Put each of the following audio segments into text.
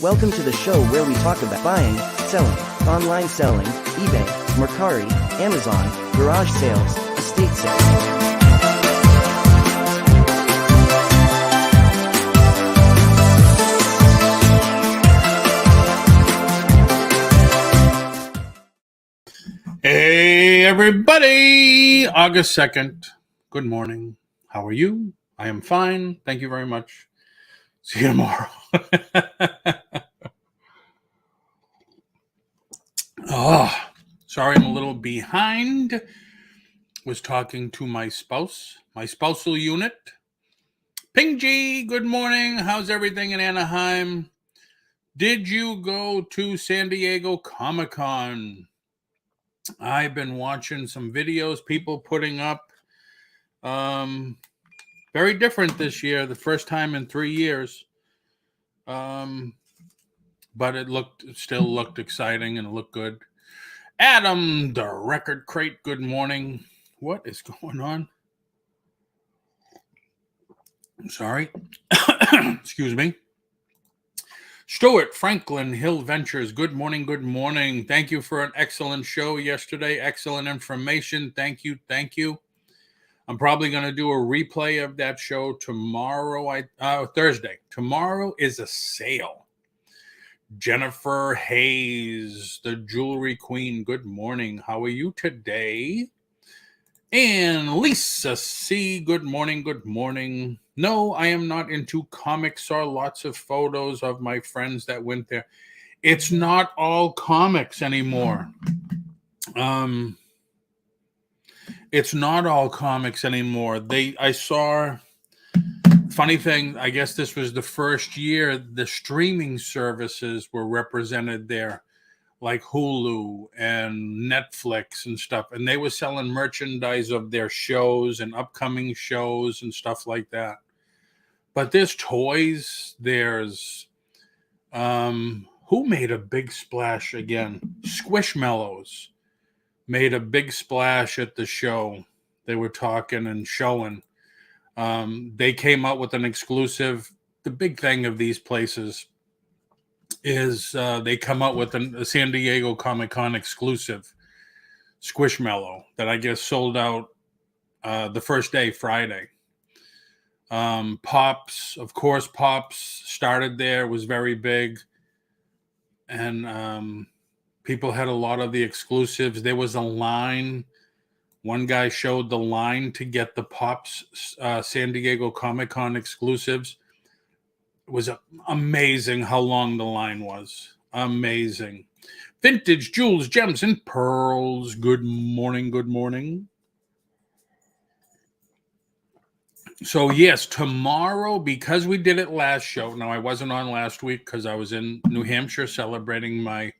Welcome to the show where we talk about buying, selling, online selling, eBay, Mercari, Amazon, garage sales, estate sales. Hey everybody, August 2nd. Good morning. How are you? I am fine. Thank you very much. See you tomorrow. Sorry I'm a little behind. Was talking to my spouse, my spousal unit. Ping G, good morning. How's everything in Anaheim? Did you go to San Diego Comic-Con? I've been watching some videos people putting up. Very different this year, the first time in 3 years. But it still looked exciting and it looked good. Adam, the record crate, good morning. What is going on? I'm sorry. Excuse me. Stuart Franklin, Hill Ventures, good morning, good morning. Thank you for an excellent show yesterday. Excellent information. Thank you, thank you. I'm probably going to do a replay of that show tomorrow, Thursday. Tomorrow is a sale. Jennifer Hayes, the jewelry queen, good morning. How are you today? And Lisa C, good morning, good morning. No, I am not into comics. Saw lots of photos of my friends that went there. It's not all comics anymore. It's not all comics anymore. I saw, funny thing, I guess this was the first year the streaming services were represented there, like Hulu and Netflix and stuff. And they were selling merchandise of their shows and upcoming shows and stuff like that. But there's toys, there's, who made a big splash again? Squishmallows made a big splash at the show. They were talking and showing. They came out with an exclusive. The big thing of these places is they come out with a San Diego Comic-Con exclusive Squishmallow that I guess sold out the first day, Friday. Pops, of course, Pops started there, was very big. And people had a lot of the exclusives. There was a line. One guy showed the line to get the Pops San Diego Comic-Con exclusives. It was amazing how long the line was. Amazing. Vintage Jewels, Gems, and Pearls. Good morning, good morning. So, yes, tomorrow, because we did it last show. Now, I wasn't on last week because I was in New Hampshire celebrating my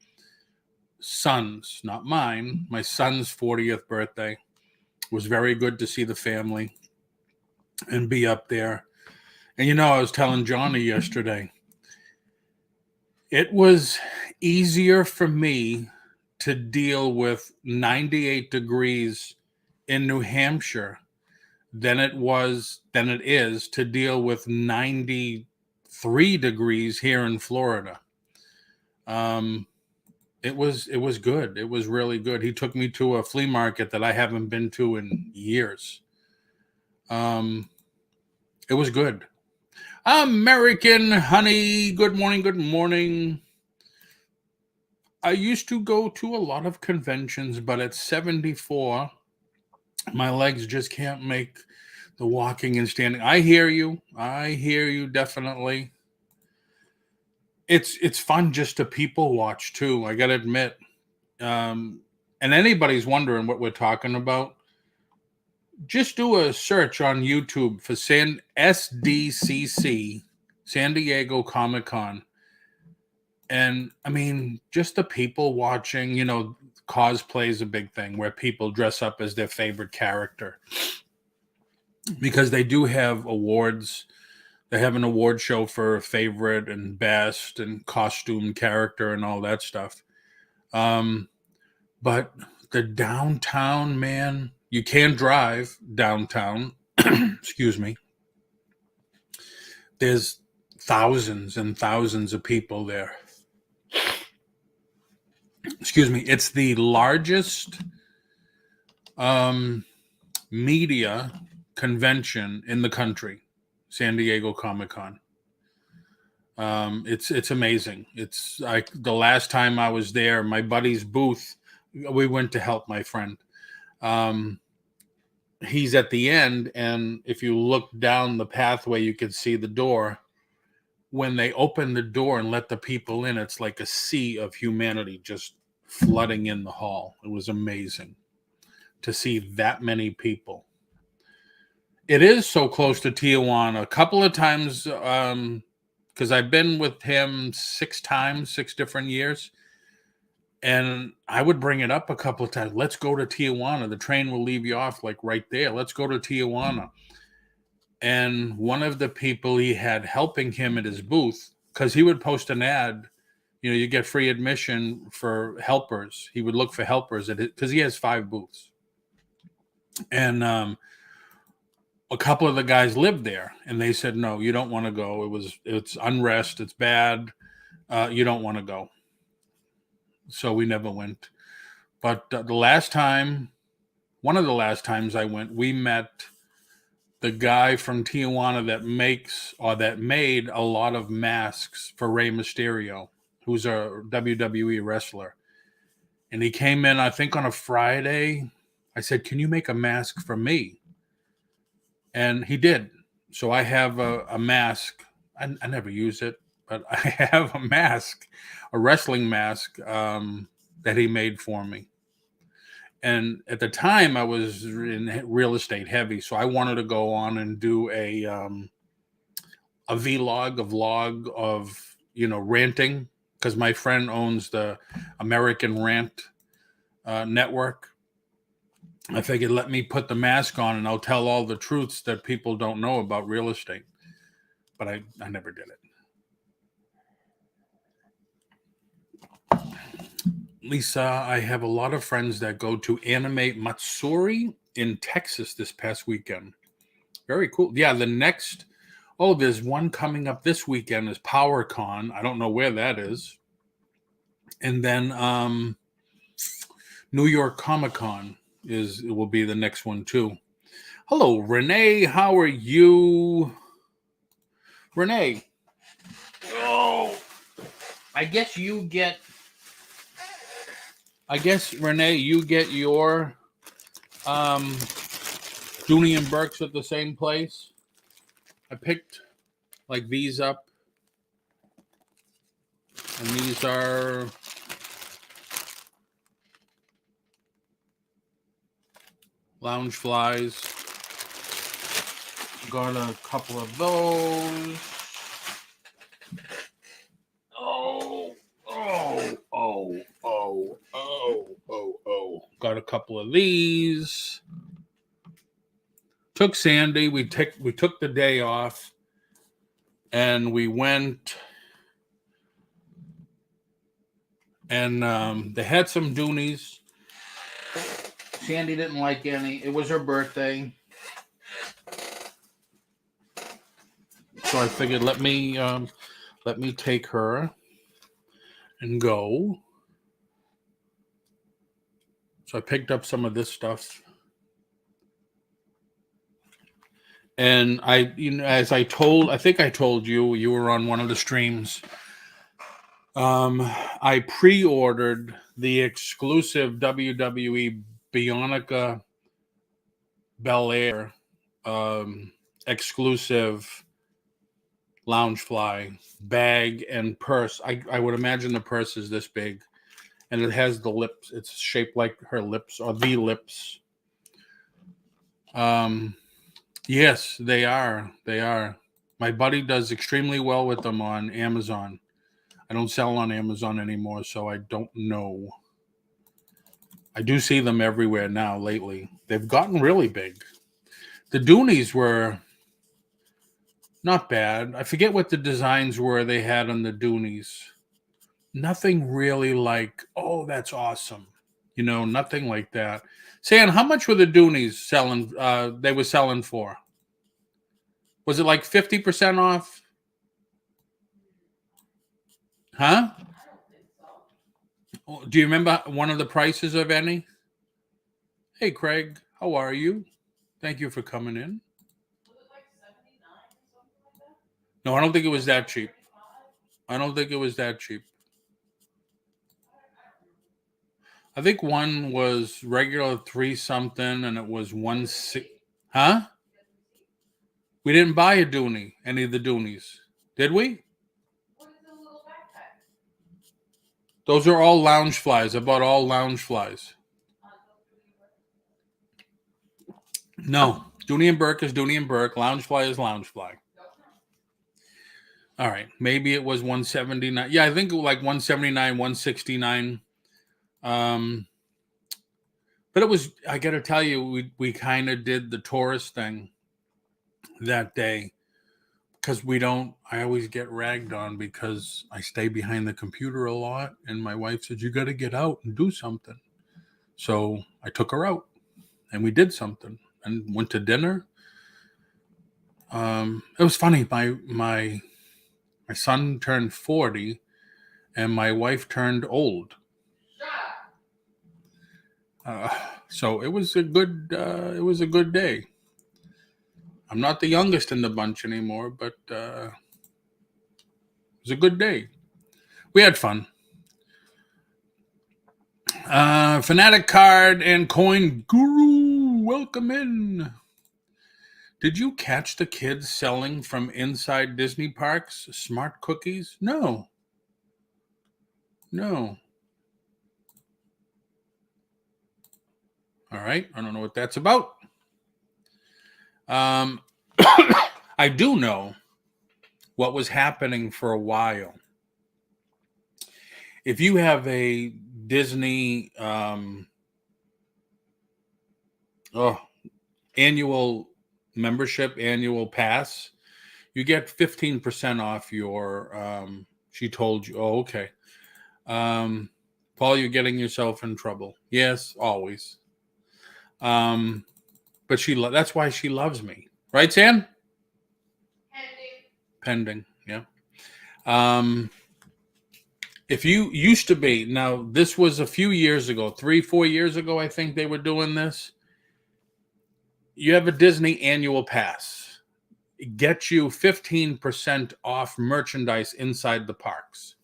son's, not mine, my son's 40th birthday. It was very good to see the family and be up there. And, you know, I was telling Johnny yesterday, it was easier for me to deal with 98 degrees in New Hampshire than it is to deal with 93 degrees here in Florida. It was good. It was really good. He took me to a flea market that I haven't been to in years. It was good. American Honey, good morning, good morning. I used to go to a lot of conventions, but at 74, my legs just can't make the walking and standing. I hear you definitely. It's fun just to people watch too, I gotta admit. And anybody's wondering what we're talking about, just do a search on YouTube for SDCC, San Diego Comic-Con. And I mean, just the people watching, you know, cosplay is a big thing where people dress up as their favorite character, because they do have awards. They have an award show for favorite and best and costume character and all that stuff. But the downtown, man, you can drive downtown. Excuse me. There's thousands and thousands of people there. Excuse me. It's the largest media convention in the country, San Diego Comic-Con. It's amazing. It's like the last time I was there, my buddy's booth, we went to help my friend. He's at the end, and if you look down the pathway, you can see the door. When they open the door and let the people in, it's like a sea of humanity just flooding in the hall. It was amazing to see that many people. It is so close to Tijuana. A couple of times, because I've been with him 6 times, 6 different years. And I would bring it up a couple of times. Let's go to Tijuana. The train will leave you off like right there. Let's go to Tijuana. And one of the people he had helping him at his booth, because he would post an ad, you get free admission for helpers. He would look for helpers at it because he has 5 booths. And a couple of the guys lived there, and they said, no, you don't want to go. It's unrest. It's bad. You don't want to go. So we never went. But one of the last times I went, we met the guy from Tijuana that made a lot of masks for Rey Mysterio, who's a WWE wrestler. And he came in, I think on a Friday. I said, can you make a mask for me? And he did. So I have a mask. I never use it, but I have a mask, a wrestling mask that he made for me. And at the time, I was in real estate heavy, so I wanted to go on and do a vlog of ranting, because my friend owns the American Rant network. I figured, let me put the mask on and I'll tell all the truths that people don't know about real estate. But I never did it. Lisa, I have a lot of friends that go to Anime Matsuri in Texas this past weekend. Very cool. Yeah, there's one coming up this weekend is PowerCon. I don't know where that is. And then New York Comic Con will be the next one too. Hello, Renee. How are you? Renee. Oh, Renee, you get your Dooney and Burks at the same place. I picked like these up. And these are lounge flies. Got a couple of those. Got a couple of these. Took Sandy. We took the day off, and we went. And they had some Doonies. Sandy didn't like any. It was her birthday. So I figured let me take her and go. So I picked up some of this stuff. And I think I told you, you were on one of the streams. I pre-ordered the exclusive WWE Bionica Belair exclusive Loungefly bag and purse. I would imagine the purse is this big, and it has the lips. It's shaped like her lips or the lips. Yes, they are. They are. My buddy does extremely well with them on Amazon. I don't sell on Amazon anymore, so I don't know. I do see them everywhere now lately. They've gotten really big. The Doonies were not bad. I forget what the designs were they had on the Doonies. Nothing really like, oh, that's awesome. Nothing like that. San, how much were the Doonies selling? They were selling for? Was it like 50% off? Huh? Do you remember one of the prices of any? Hey, Craig, how are you? Thank you for coming in. No, I don't think it was that cheap. I don't think it was that cheap. I think one was regular 3 something and it was 1 6. Huh? We didn't buy a Dooney, any of the Doonies. Did we? Those are all lounge flies. I bought all lounge flies. No. Dooney and Burke is Dooney and Burke. Lounge fly is lounge fly. All right. Maybe it was 179. Yeah, I think it was like 179, 169. But it was, I got to tell you, we kind of did the tourist thing that day because I always get ragged on because I stay behind the computer a lot. And my wife said, you got to get out and do something. So I took her out and we did something and went to dinner. It was funny. My son turned 40 and my wife turned old. So it was a good day. I'm not the youngest in the bunch anymore, but it was a good day. We had fun. Fanatic Card and Coin Guru, welcome in. Did you catch the kids selling from inside Disney parks smart cookies? No. All right. I don't know what that's about. I do know what was happening for a while. If you have a Disney annual membership, annual pass, you get 15% off your she told you. Oh, okay. Paul, you're getting yourself in trouble. Yes, always. But that's why she loves me. Right, Sam? Pending, yeah. If you used to be, now this was a few years ago, 3-4 years ago, I think they were doing this. You have a Disney annual pass. It gets you 15% off merchandise inside the parks.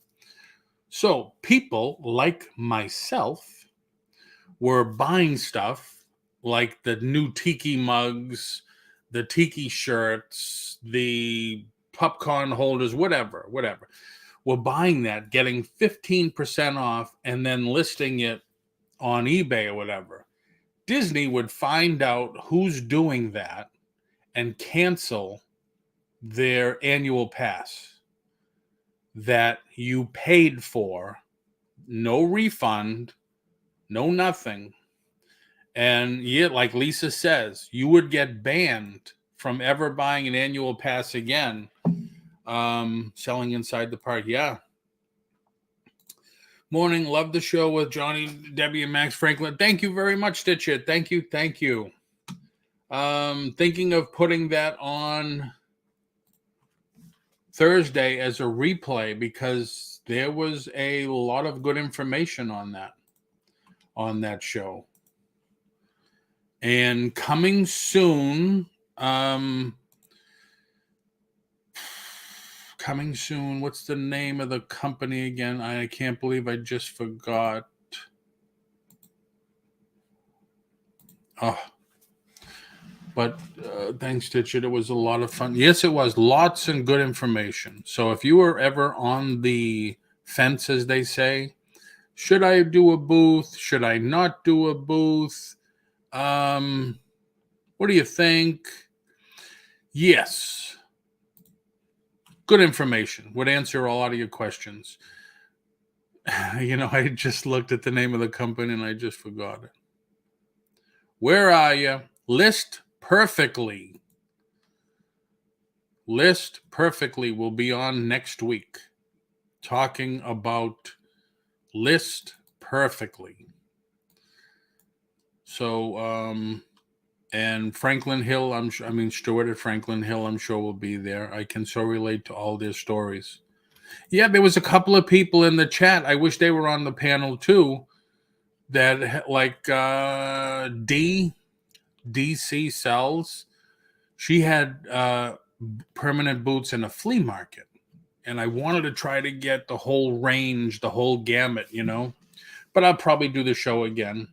So people like myself were buying stuff like the new tiki mugs, the tiki shirts, the popcorn holders, whatever. We're buying that, getting 15% off, and then listing it on eBay or whatever. Disney would find out who's doing that and cancel their annual pass that you paid for. No refund, no nothing. And yeah, like Lisa says, you would get banned from ever buying an annual pass again. Selling inside the park. Yeah. Morning. Love the show with Johnny, Debbie, and Max Franklin. Thank you very much, Stitch It. Thank you. Thinking of putting that on Thursday as a replay because there was a lot of good information on that show. And coming soon, what's the name of the company again? I can't believe I just forgot. But thanks, Ditchit. It was a lot of fun. Yes, it was. Lots and good information. So if you were ever on the fence, as they say, should I do a booth? Should I not do a booth? What do you think? Yes. Good information. Would answer a lot of your questions. I just looked at the name of the company and I just forgot it. Where are you? List Perfectly. List Perfectly will be on next week. Talking about List Perfectly. So, and Franklin Hill, Stuart at Franklin Hill, I'm sure will be there. I can so relate to all their stories. Yeah, there was a couple of people in the chat. I wish they were on the panel too. That like DC sells. She had permanent boots in a flea market, and I wanted to try to get the whole range, the whole gamut, you know. But I'll probably do the show again.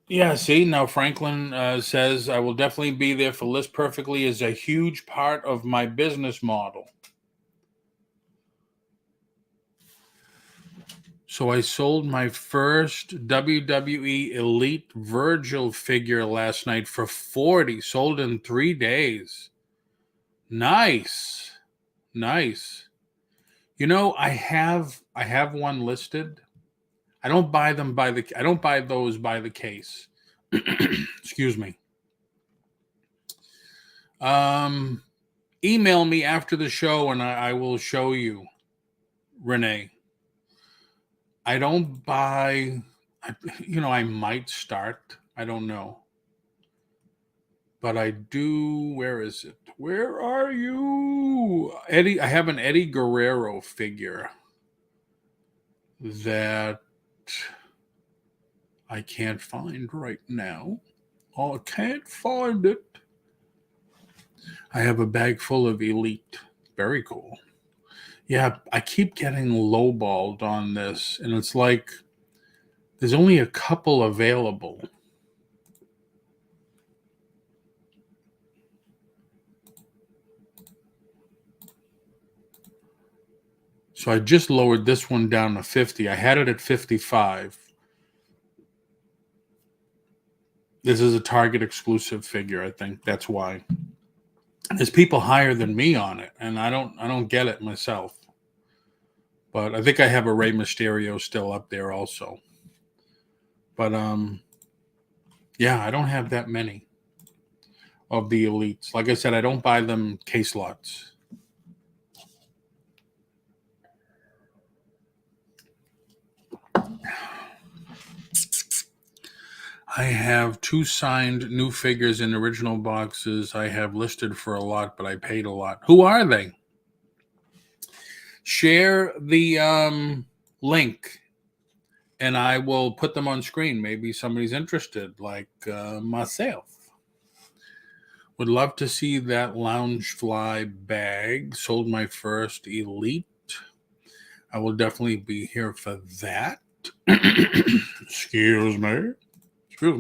Yeah, see, now Franklin says, I will definitely be there for List Perfectly is a huge part of my business model. So I sold my first WWE Elite Virgil figure last night for 40, sold in 3 days. Nice. Nice. You know, I have one listed. I don't buy those by the case. Excuse me. Email me after the show and I will show you, Renee. I don't buy, I might start. I don't know. But I do. Where is it? Where are you? Eddie, I have an Eddie Guerrero figure that I can't find right now. Oh, I can't find it. I have a bag full of Elite. Very cool. Yeah, I keep getting lowballed on this, and it's like there's only a couple available. So I just lowered this one down to 50. I had it at 55. This is a Target exclusive figure, I think. That's why. There's people higher than me on it, and I don't get it myself. But I think I have a Rey Mysterio still up there also. But yeah, I don't have that many of the Elites. Like I said, I don't buy them case lots. I have 2 signed new figures in original boxes. I have listed for a lot, but I paid a lot. Who are they? Share the link, and I will put them on screen. Maybe somebody's interested, like myself. Would love to see that Loungefly bag. Sold my first Elite. I will definitely be here for that. Excuse me. Excuse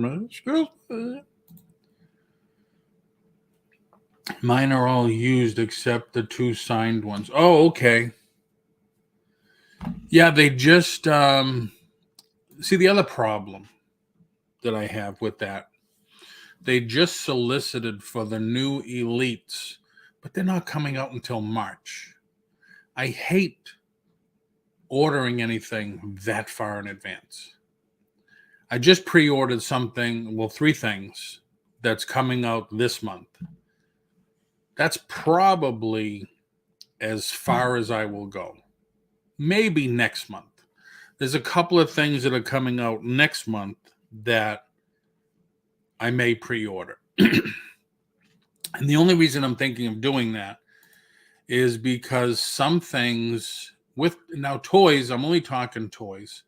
me. Mine are all used except the 2 signed ones. Oh, okay. Yeah, they just see the other problem that I have with that. They just solicited for the new Elites, but they're not coming out until March. I hate ordering anything that far in advance. I just pre-ordered something, well, 3 things that's coming out this month. That's probably as far as I will go. Maybe next month. There's a couple of things that are coming out next month that I may pre-order. And the only reason I'm thinking of doing that is because some things with now toys, I'm only talking toys.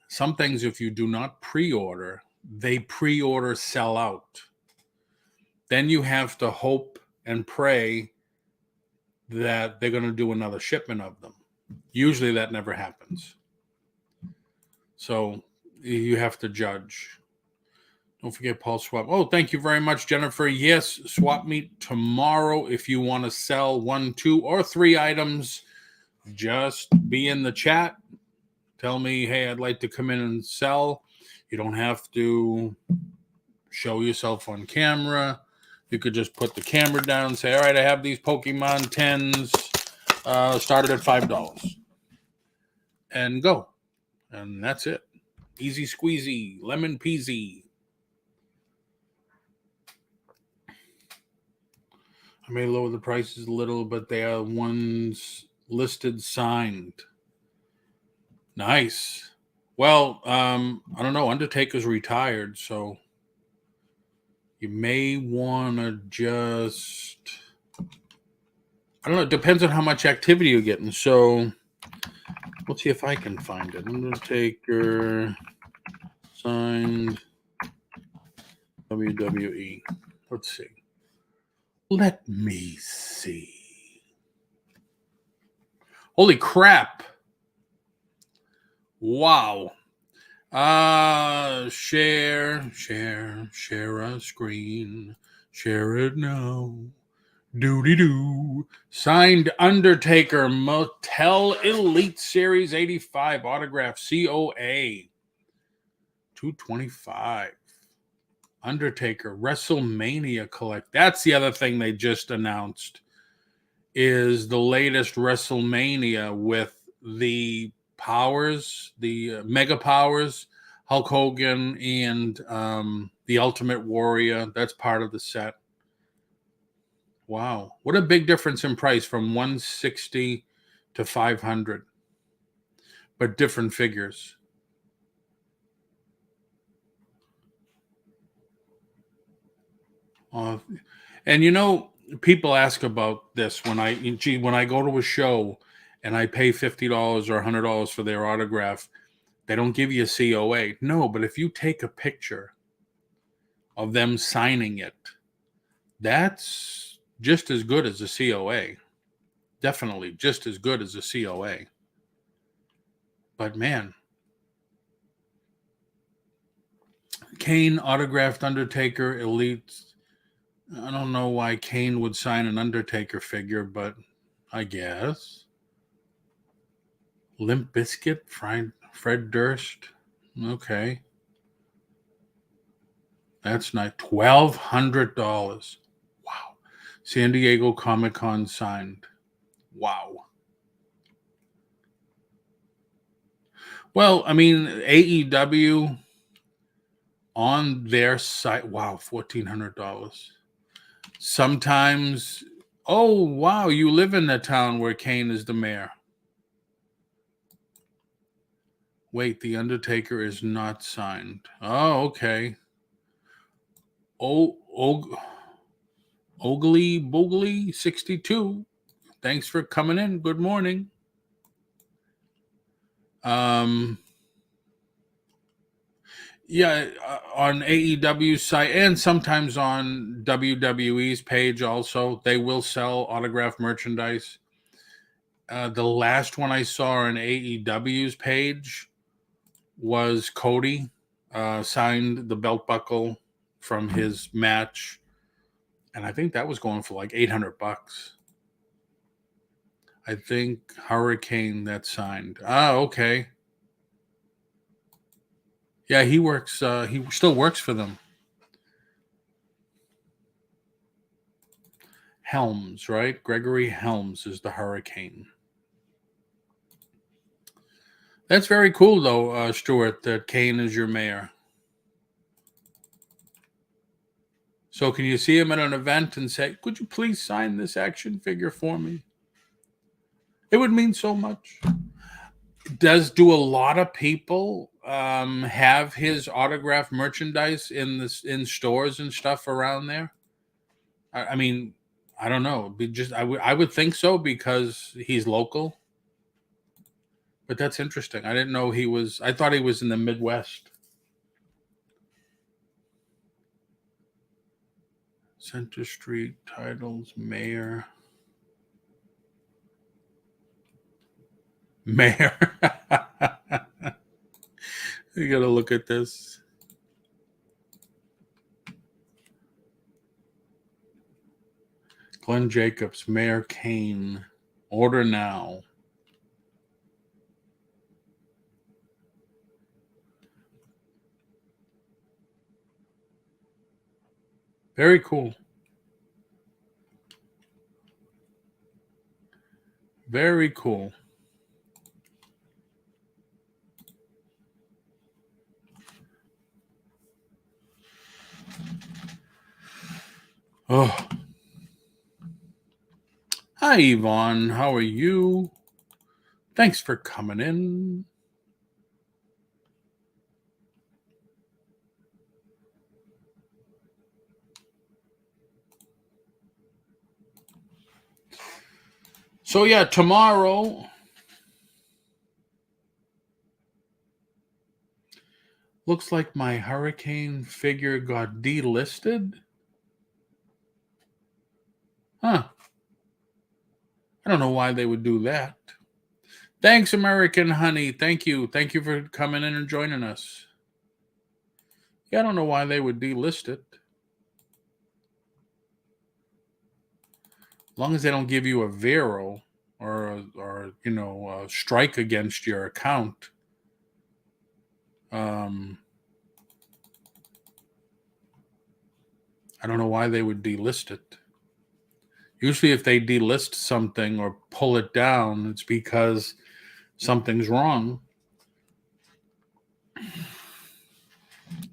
Some things, if you do not pre-order, they pre-order sell out. Then you have to hope and pray that they're going to do another shipment of them. Usually that never happens. So you have to judge. Don't forget Paul Swap. Oh, thank you very much, Jennifer. Yes, swap meet tomorrow. If you want to sell 1, 2, or 3 items, just be in the chat. Tell me, hey, I'd like to come in and sell. You don't have to show yourself on camera. You could just put the camera down and say, all right, I have these Pokemon 10s started at $5. And go. And that's it. Easy squeezy, lemon peasy. I may lower the prices a little, but they are ones listed signed. Nice. Well, I don't know. Undertaker's retired, so you may want to just I don't know. It depends on how much activity you're getting. So let's see if I can find it. Undertaker signed WWE. Let's see. Let me see. Holy crap. Wow. Share a screen. Share it now. Doody-doo. Signed Undertaker Motel Elite Series 85 autograph COA. 225. Undertaker WrestleMania Collect. That's the other thing they just announced is the latest WrestleMania with the powers, the mega powers, Hulk Hogan and the Ultimate Warrior. That's part of the set. Wow. What a big difference in price from 160 to 500, but different figures. And you know, people ask about this when I go to a show and I pay $50 or $100 for their autograph, they don't give you a COA. No, but if you take a picture of them signing it, that's just as good as a COA. Definitely just as good as a COA. But man, Kane autographed Undertaker Elite. I don't know why Kane would sign an Undertaker figure, but I guess. Limp Bizkit, Fred Durst. Okay. That's nice. $1,200. Wow. San Diego Comic-Con signed. Wow. Well, I mean, AEW on their site. Wow, $1,400. Sometimes, oh, wow, you live in the town where Kane is the mayor. Wait, The Undertaker is not signed. Oh, okay. Oogly Boogly 62. Thanks for coming in. Good morning. Yeah, on AEW's site and sometimes on WWE's page also, they will sell autographed merchandise. The last one I saw on AEW's page was Cody signed the belt buckle from his match, and I think that was going for like $800. I think Hurricane that signed. Okay. Yeah, he works. He still works for them. Helms, right? Gregory Helms is the Hurricane. That's very cool, though, Stuart, that Kane is your mayor. So can you see him at an event and say, could you please sign this action figure for me? It would mean so much. Do a lot of people have his autographed merchandise in stores and stuff around there? I mean, I don't know. I would think so because he's local. But that's interesting. I didn't know he was. I thought he was in the Midwest. Center Street titles, mayor. Mayor. You got to look at this. Glenn Jacobs, Mayor Kane. Order now. Very cool. Very cool. Oh. Hi, Yvonne. How are you? Thanks for coming in. So yeah, tomorrow looks like my hurricane figure got delisted. Huh. I don't know why they would do that. Thanks, American Honey. Thank you. Thank you for coming in and joining us. Yeah, I don't know why they would delist it. As long as they don't give you a vero or a strike against your account. I don't know why they would delist it. Usually if they delist something or pull it down, it's because something's wrong.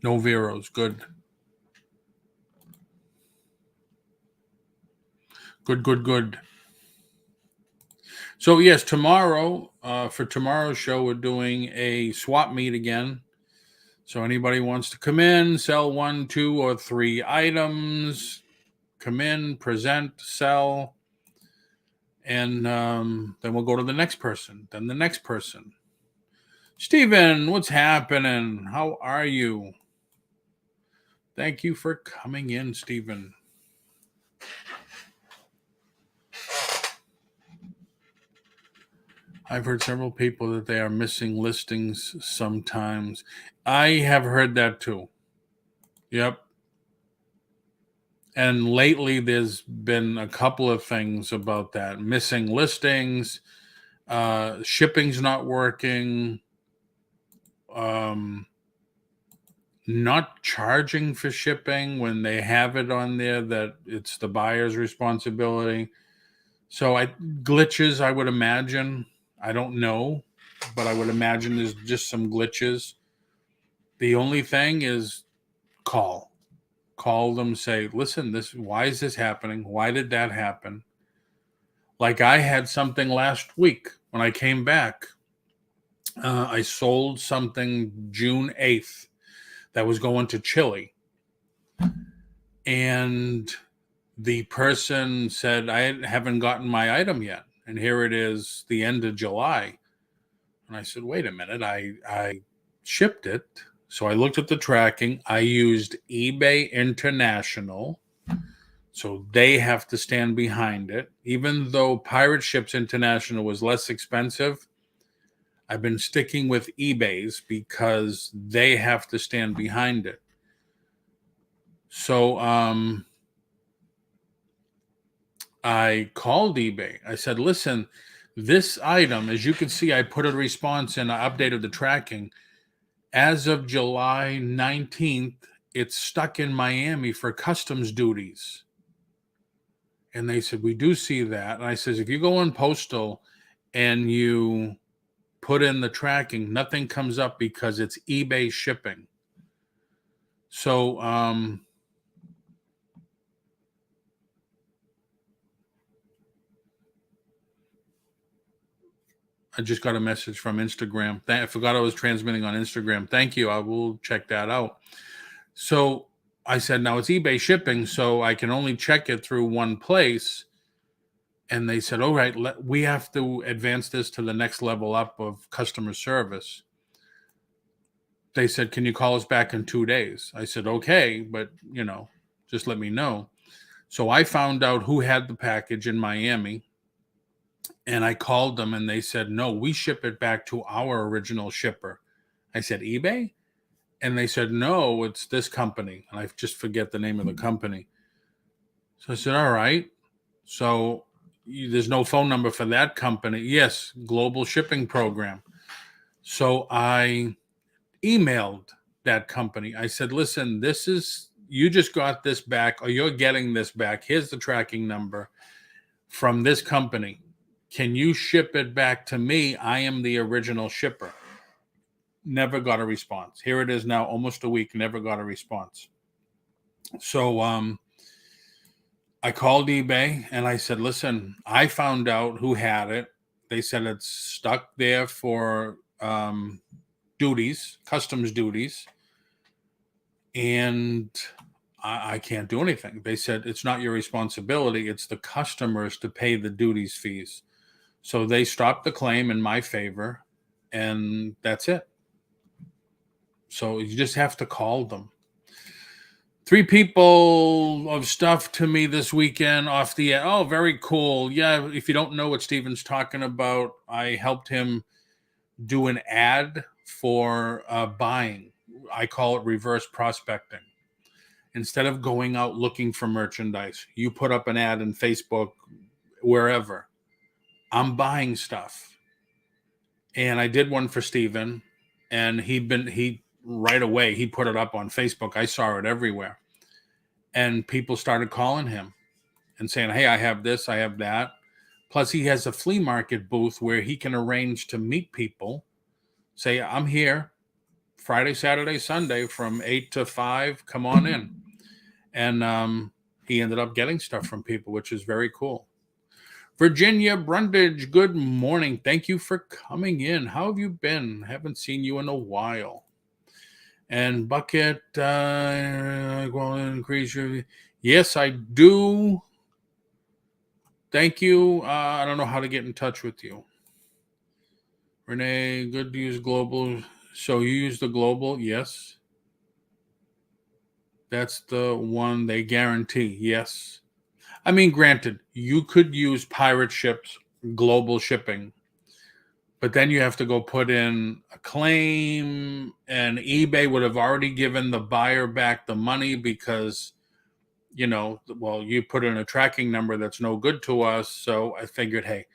No veros. Good. Good. So yes, tomorrow, for tomorrow's show, we're doing a swap meet again. So anybody wants to come in, sell 1, 2, or 3 items, come in, present, sell, and then we'll go to the next person, then the next person. Steven, what's happening? How are you? Thank you for coming in, Steven. I've heard several people that they are missing listings sometimes. I have heard that too. Yep. And lately there's been a couple of things about that. Missing listings, shipping's not working, not charging for shipping when they have it on there that it's the buyer's responsibility. So glitches, I would imagine. I don't know, but I would imagine there's just some glitches. The only thing is call them, say, listen, why is this happening? Why did that happen? Like I had something last week when I came back. I sold something June 8th that was going to Chile. And the person said, I haven't gotten my item yet. And here it is, the end of July. And I said, wait a minute, I shipped it. So I looked at the tracking. I used eBay International. So they have to stand behind it. Even though Pirate Ships International was less expensive, I've been sticking with eBay's because they have to stand behind it. So I called eBay. I said, listen, this item, as you can see, I put a response and I updated the tracking. As of July 19th, it's stuck in Miami for customs duties. And they said, we do see that. And I says, if you go on postal and you put in the tracking, nothing comes up because it's eBay shipping. So I just got a message from Instagram. I forgot I was transmitting on Instagram. Thank you. I will check that out. So I said, now it's eBay shipping, so I can only check it through one place. And they said, all right, we have to advance this to the next level up of customer service. They said, can you call us back in 2 days? I said, okay, but, just let me know. So I found out who had the package in Miami. And I called them and they said, no, we ship it back to our original shipper. I said, eBay? And they said, no, it's this company. And I just forget the name of the company. So I said, all right. So there's no phone number for that company. Yes, Global Shipping Program. So I emailed that company. I said, listen, you just got this back or you're getting this back. Here's the tracking number from this company. Can you ship it back to me? I am the original shipper. Never got a response. Here it is now, almost a week, never got a response. So I called eBay and I said, listen, I found out who had it. They said it's stuck there for customs duties. And I can't do anything. They said, it's not your responsibility. It's the customers to pay the duties fees. So they stopped the claim in my favor, and that's it. So you just have to call them. 3 people of stuff to me this weekend off the air. Oh, very cool. Yeah, if you don't know what Steven's talking about, I helped him do an ad for buying. I call it reverse prospecting. Instead of going out looking for merchandise, you put up an ad in Facebook, wherever. I'm buying stuff. And I did one for Steven, and he right away, he put it up on Facebook. I saw it everywhere. And people started calling him and saying, hey, I have this, I have that. Plus, he has a flea market booth where he can arrange to meet people. Say, I'm here Friday, Saturday, Sunday from 8 to 5. Come on in. And he ended up getting stuff from people, which is very cool. Virginia Brundage, good morning. Thank you for coming in. How have you been? Haven't seen you in a while. And Bucket, will increase your... Yes, I do. Thank you. I don't know how to get in touch with you. Renee, good to use global. So you use the global? Yes. That's the one they guarantee. Yes. I mean, granted, you could use pirate ships, global shipping, but then you have to go put in a claim, and eBay would have already given the buyer back the money because, you put in a tracking number that's no good to us. So I figured, hey,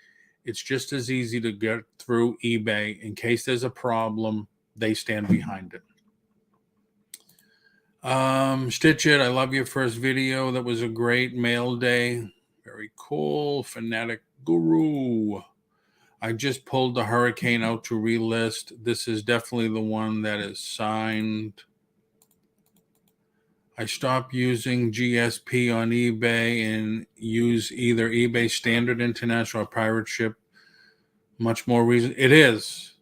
it's just as easy to get through eBay. In case there's a problem, they stand behind it. Stitch It, I love your first video. That was a great mail day. Very cool. Fanatic Guru. I just pulled the Hurricane out to relist. This is definitely the one that is signed. I stopped using GSP on eBay and use either eBay Standard International or Pirate Ship. Much more reason. It is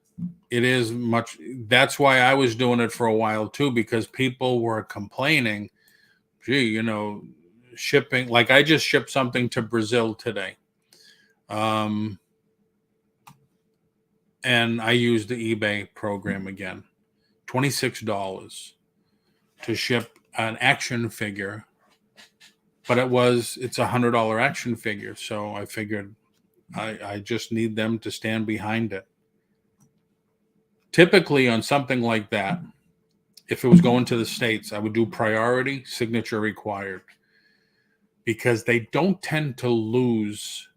much. That's why I was doing it for a while too, because people were complaining, gee, shipping. Like I just shipped something to Brazil today. And I used the eBay program again. $26 to ship an action figure, but it's $100 action figure. So I figured I just need them to stand behind it. Typically on something like that, if it was going to the States, I would do priority, signature required, because they don't tend to lose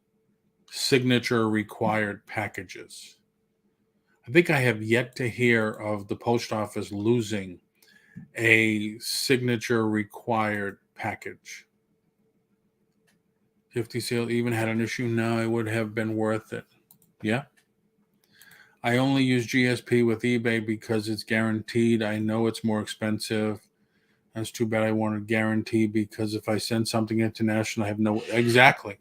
signature required packages. I think I have yet to hear of the post office losing a signature required package. 50 sale even had an issue. No, it would have been worth it. Yeah. I only use GSP with eBay because it's guaranteed. I know it's more expensive. That's too bad. I wanted guarantee because if I send something international, I have no... Exactly.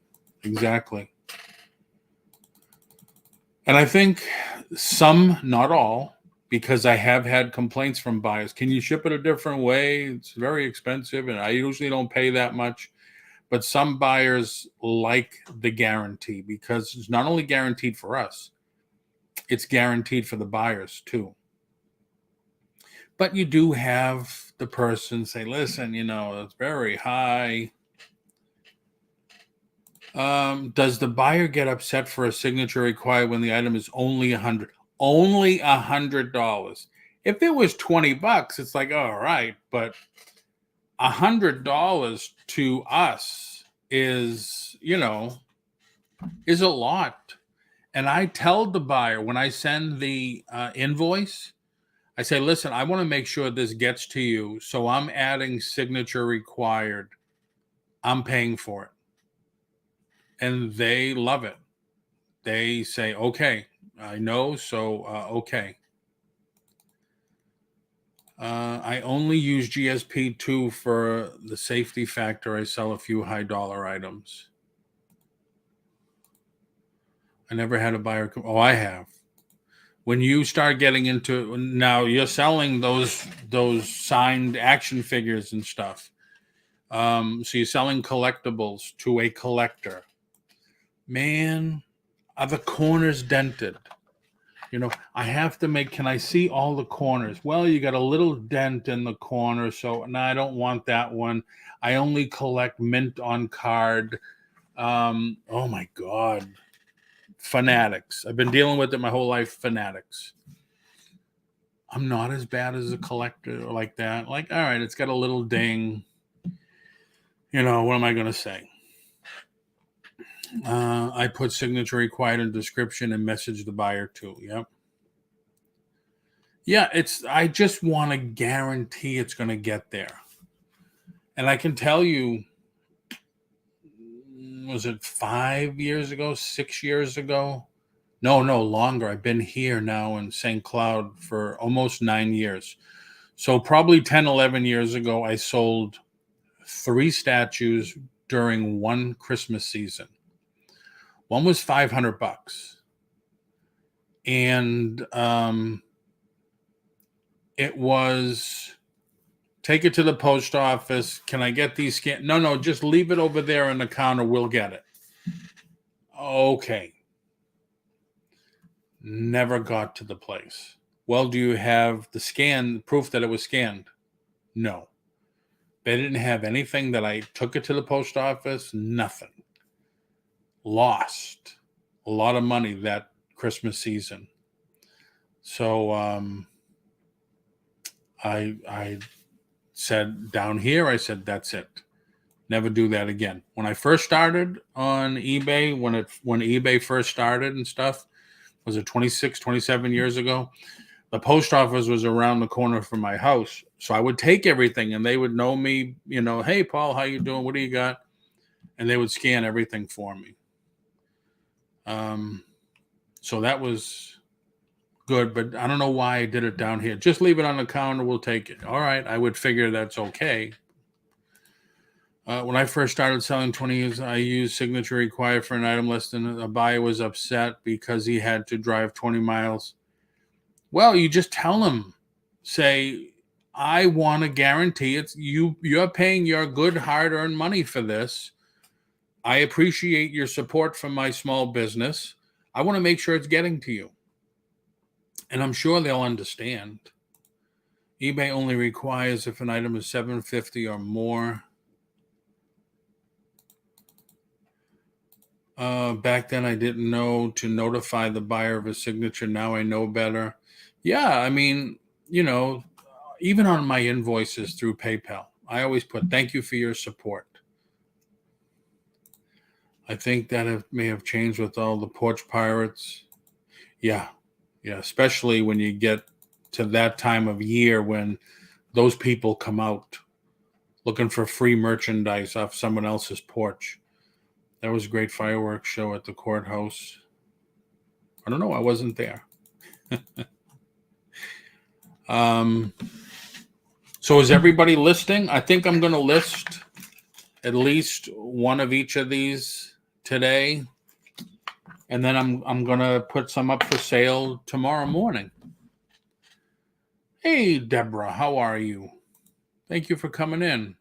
And I think some, not all, because I have had complaints from buyers. Can you ship it a different way? It's very expensive, and I usually don't pay that much. But some buyers like the guarantee because it's not only guaranteed for us, it's guaranteed for the buyers too. But you do have the person say, listen, it's very high. Does the buyer get upset for a signature required when the item is only $100? Only $100. If it was $20, it's like, all right, but $100 to us is a lot. And I tell the buyer when I send the invoice, I say, listen, I want to make sure this gets to you. So I'm adding signature required. I'm paying for it. And they love it. They say, okay, I know. So, okay. I only use GSP 2 for the safety factor. I sell a few high dollar items. I never had a buyer. Oh, I have. When you start getting into now, you're selling those signed action figures and stuff. So you're selling collectibles to a collector. Man, Are the corners dented? You know, I have to make, can I see all the corners? Well, you got a little dent in the corner, so no, I don't want that one. I only collect mint on card. Oh my God. Fanatics. I've been dealing with it my whole life. Fanatics. I'm not as bad as a collector like that. Like, all right, it's got a little ding. You know, what am I going to say? I put signature required in description and message the buyer too. Yep. Yeah, I just want to guarantee it's going to get there. And I can tell you, was it 5 years ago, 6 years ago? No, longer. I've been here now in St. Cloud for almost 9 years. So probably 10, 11 years ago, I sold 3 statues during one Christmas season. One was $500. And it was, take it to the post office. Can I get these scanned? No, just leave it over there on the counter. We'll get it. Okay. Never got to the place. Well, do you have the scan, proof that it was scanned? No. They didn't have anything that I took it to the post office. Nothing. Lost a lot of money that Christmas season. So I said down here, I said, that's it. Never do that again. When I first started on eBay, when eBay first started and stuff, was it 26, 27 years ago? The post office was around the corner from my house. So I would take everything and they would know me, you know, hey, Paul, how you doing? What do you got? And they would scan everything for me. So that was good, but I don't know why I did it down here. Just leave it on the counter. We'll take it. All right. I would figure that's okay. When I first started selling 20 years, I used signature required for an item less than a buyer was upset because he had to drive 20 miles. Well, you just tell him, say, I want to guarantee it's you're paying your good hard-earned money for this. I appreciate your support from my small business. I want to make sure it's getting to you. And I'm sure they'll understand. eBay only requires if an item is $750 or more. Back then I didn't know to notify the buyer of his signature. Now I know better. Yeah, I mean, you know, even on my invoices through PayPal, I always put thank you for your support. I think that it may have changed with all the porch pirates. Yeah, especially when you get to that time of year when those people come out looking for free merchandise off someone else's porch. That was a great fireworks show at the courthouse. I don't know. I wasn't there. So is everybody listing? I think I'm going to list at least one of each of these today. And then I'm going to put some up for sale tomorrow morning. Hey, Deborah, how are you? Thank you for coming in.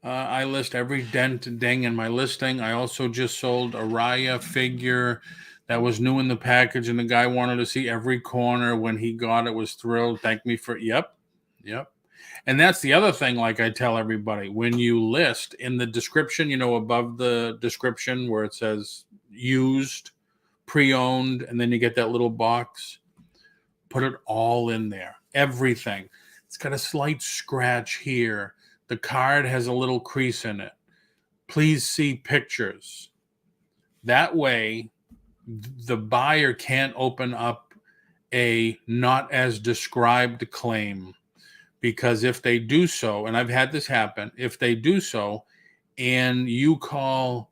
I list every dent and ding in my listing. I also just sold a Raya figure that was new in the package, and the guy wanted to see every corner. When he got it, was thrilled. Thanked me for Yep. And that's the other thing, like I tell everybody, when you list in the description, you know, above the description where it says used, pre-owned, and then you get that little box, put it all in there. Everything. It's got a slight scratch here. The card has a little crease in it. Please see pictures. That way, the buyer can't open up a not as described claim, because if they do so, and I've had this happen, if they do so and you call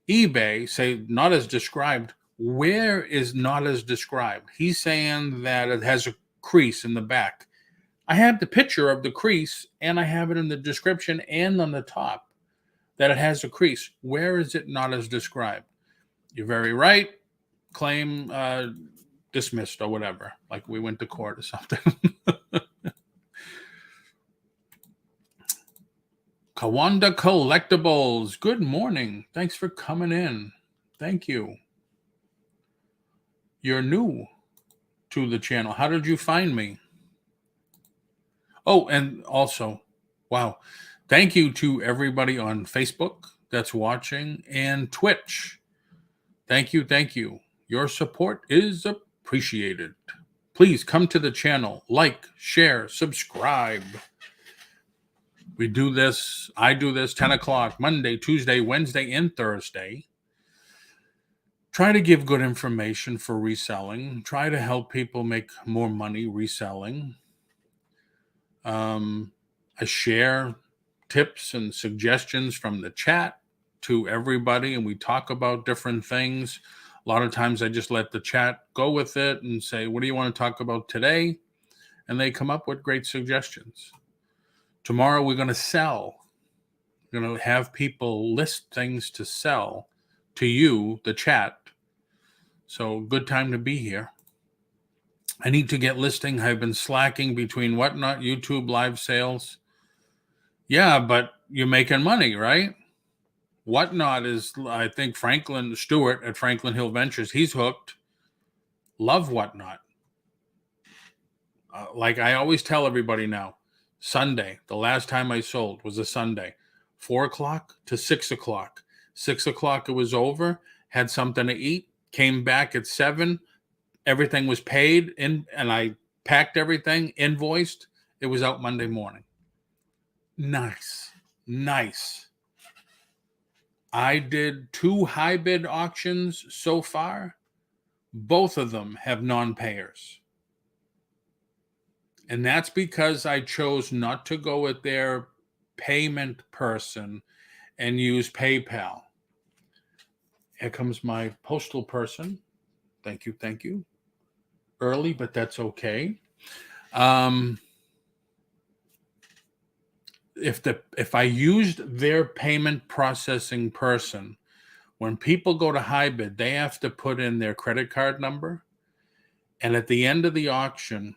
eBay, say not as described, where is not as described? He's saying that it has a crease in the back. I have the picture of the crease, and I have it in the description and on the top that it has a crease. Where is it not as described? You're very right. Claim dismissed or whatever, like we went to court or something. Kawanda Collectibles, good morning. Thanks for coming in. Thank you. You're new to the channel. How did you find me? Oh, and also, wow. Thank you to everybody on Facebook that's watching and Twitch. Thank you. Thank you. Your support is appreciated. Please come to the channel, like, share, subscribe. We do this, I do this 10 o'clock, Monday, Tuesday, Wednesday, and Thursday. Try to give good information for reselling. Try to help people make more money reselling. I share tips and suggestions from the chat to everybody, and we talk about different things. A lot of times I just let the chat go with it and say, what do you want to talk about today? And they come up with great suggestions. Tomorrow we're going to sell. We're going to have people list things to sell to you, the chat. So good time to be here. I need to get listing. I've been slacking between Whatnot, YouTube, live sales. Yeah, but you're making money, right? Whatnot is, I think, Franklin Stewart at Franklin Hill Ventures. He's hooked. Love Whatnot. Like I always tell everybody now, Sunday, the last time I sold was a Sunday, 4 o'clock to 6 o'clock. 6 o'clock, it was over, had something to eat, came back at 7. Everything was paid, and I packed everything, invoiced. It was out Monday morning. Nice. Nice. I did 2 high bid auctions so far. Both of them have non-payers. And that's because I chose not to go with their payment person and use PayPal. Here comes my postal person. Thank you, thank you. Early, but that's okay. If I used their payment processing person, when people go to high bid, they have to put in their credit card number. And at the end of the auction,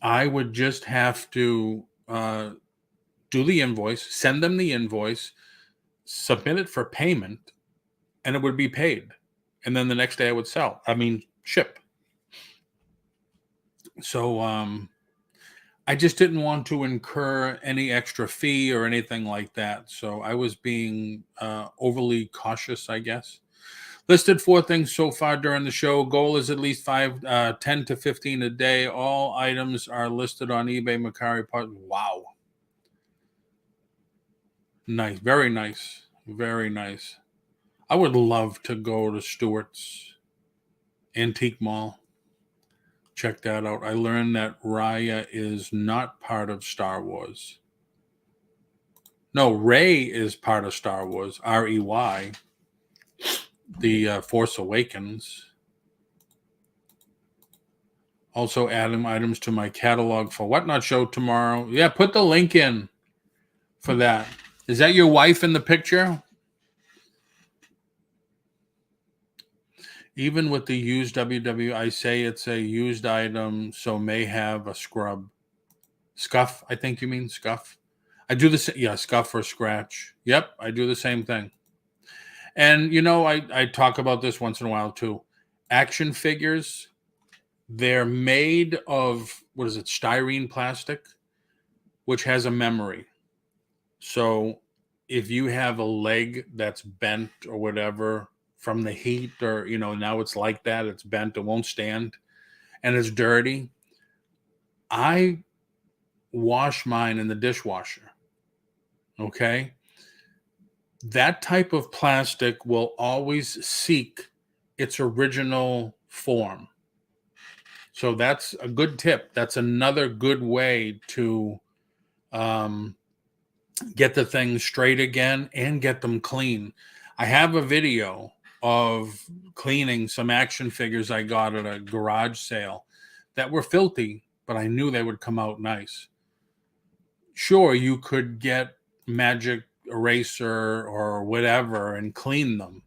I would just have to do the invoice, send them the invoice, submit it for payment, and it would be paid. And then the next day I would ship. So I just didn't want to incur any extra fee or anything like that. So I was being overly cautious, I guess. Listed 4 things so far during the show. Goal is at least 10 to 15 a day. All items are listed on eBay, Mercari. Wow. Nice. Very nice. Very nice. I would love to go to Stewart's Antique Mall. Check that out. I learned that Raya is not part of Star Wars. No, Rey is part of Star Wars. R-E-Y. The Force Awakens. Also adding items to my catalog for Whatnot show tomorrow. Yeah, put the link in for that. Is that your wife in the picture? Even with the used WW, I say it's a used item, so may have a scrub. Scuff, I think you mean scuff. I do this, yeah, scuff or scratch. Yep, I do the same thing. And, I talk about this once in a while, too. Action figures, they're made of, styrene plastic, which has a memory. So if you have a leg that's bent or whatever from the heat or, now it's like that, it's bent, it won't stand, and it's dirty, I wash mine in the dishwasher. Okay? That type of plastic will always seek its original form. So that's a good tip. That's another good way to get the things straight again and get them clean. I have a video of cleaning some action figures I got at a garage sale that were filthy, but I knew they would come out nice. Sure, you could get magic eraser or whatever and clean them,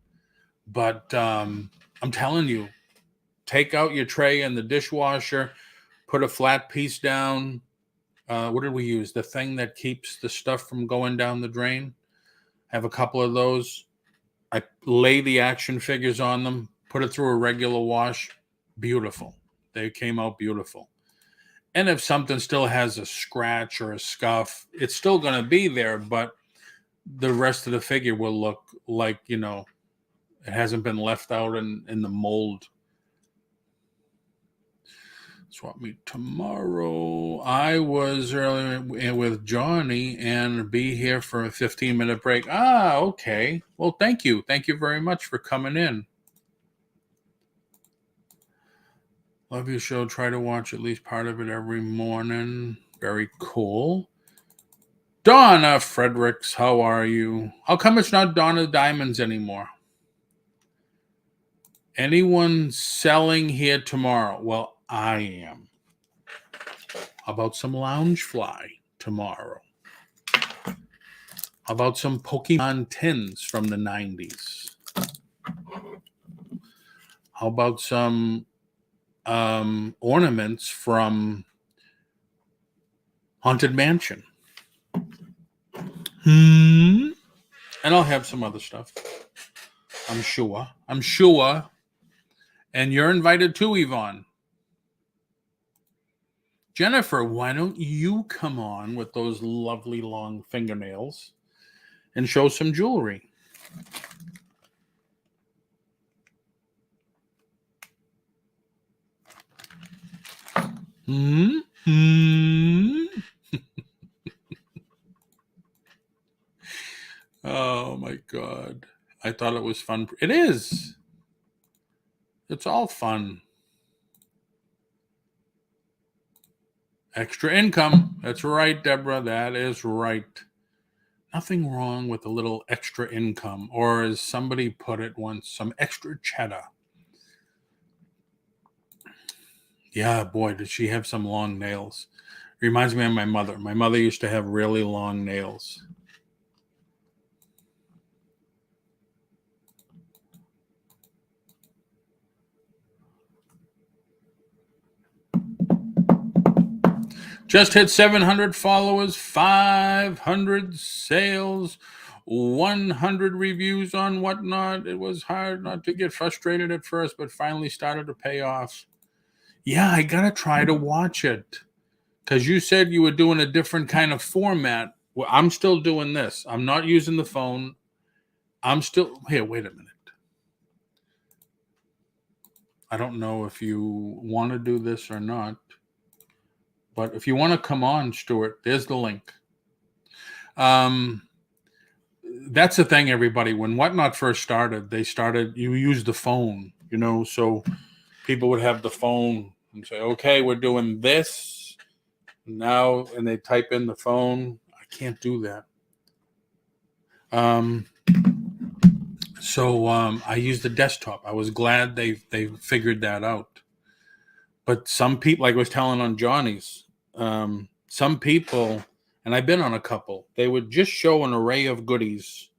but I'm telling you, take out your tray in the dishwasher, put a flat piece down. What did we use? The thing that keeps the stuff from going down the drain. I have a couple of those. I lay the action figures on them, put it through a regular wash. Beautiful. They came out beautiful. And if something still has a scratch or a scuff, it's still going to be there, but the rest of the figure will look like, you know, it hasn't been left out in the mold. Swap meet tomorrow. I was earlier with Johnny and be here for a 15-minute break. Ah, okay. Well, thank you. Thank you very much for coming in. Love your show. Try to watch at least part of it every morning. Very cool. Donna Fredericks, how are you? How come it's not Donna Diamonds anymore? Anyone selling here tomorrow? Well, I am. How about some Loungefly tomorrow? How about some Pokemon tins from the 90s? How about some ornaments from Haunted Mansion? And I'll have some other stuff. I'm sure. And you're invited too, Yvonne. Jennifer, why don't you come on with those lovely long fingernails and show some jewelry? Oh my God. I thought it was fun. It is. It's all fun. Extra income. That's right, Deborah. That is right. Nothing wrong with a little extra income, or as somebody put it once, some extra cheddar. Yeah, boy, did she have some long nails. Reminds me of my mother. My mother used to have really long nails. Just hit 700 followers, 500 sales, 100 reviews on Whatnot. It was hard not to get frustrated at first, but finally started to pay off. Yeah, I got to try to watch it. Because you said you were doing a different kind of format. Well, I'm still doing this. I'm not using the phone. I'm still... Here, wait a minute. I don't know if you want to do this or not. But if you want to come on, Stuart, there's the link. That's the thing, everybody. When Whatnot first started, you used the phone, you know, so people would have the phone and say, okay, we're doing this now, and they type in the phone. I can't do that. So I used the desktop. I was glad they figured that out. But some people, like I was telling on Johnny's, some people, and I've been on a couple, they would just show an array of goodies.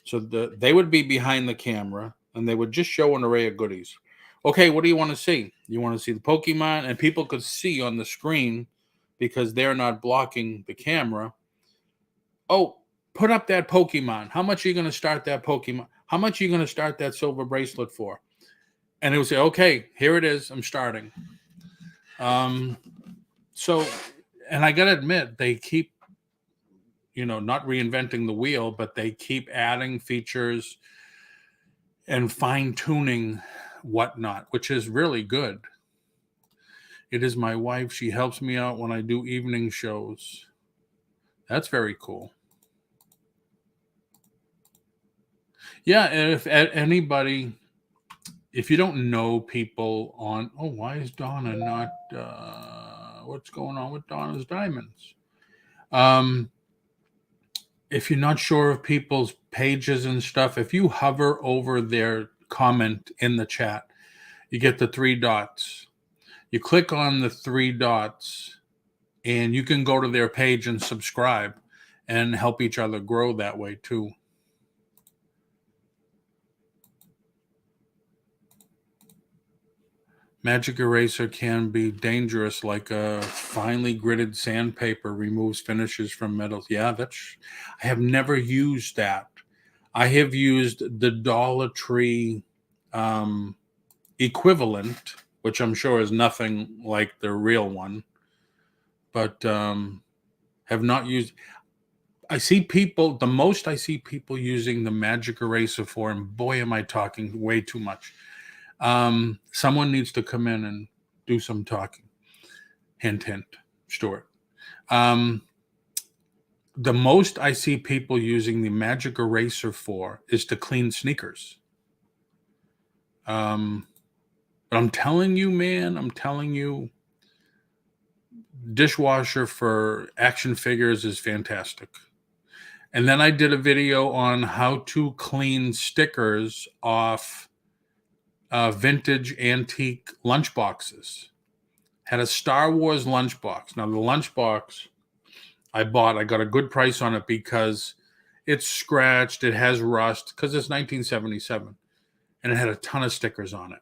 So they would be behind the camera, and they would just show an array of goodies. Okay, what do you want to see? You want to see the Pokemon? And people could see on the screen because they're not blocking the camera. Oh, put up that Pokemon. How much are you going to start that Pokemon? How much are you going to start that silver bracelet for? And it would say, okay, here it is. I'm starting. So, and I got to admit, they keep, you know, not reinventing the wheel, but they keep adding features and fine-tuning Whatnot, which is really good. It is my wife. She helps me out when I do evening shows. That's very cool. Yeah, and if anybody, if you don't know people on, oh, why is Donna not, what's going on with Donna's Diamonds? If you're not sure of people's pages and stuff, if you hover over their comment in the chat, you get the 3 dots. You click on the 3 dots, and you can go to their page and subscribe and help each other grow that way too. Magic eraser can be dangerous, like a finely gritted sandpaper removes finishes from metals. Yeah, I have never used that. I have used the Dollar Tree equivalent, which I'm sure is nothing like the real one, but have not used. I see people, the most I see people using the magic eraser for, and boy, am I talking way too much. Someone needs to come in and do some talking. Hint, hint, Stuart. The most I see people using the magic eraser for is to clean sneakers. But I'm telling you, man, I'm telling you, dishwasher for action figures is fantastic. And then I did a video on how to clean stickers off vintage antique lunchboxes. Had a Star Wars lunchbox. Now the lunchbox I got a good price on it because it's scratched, it has rust, because it's 1977, and it had a ton of stickers on it.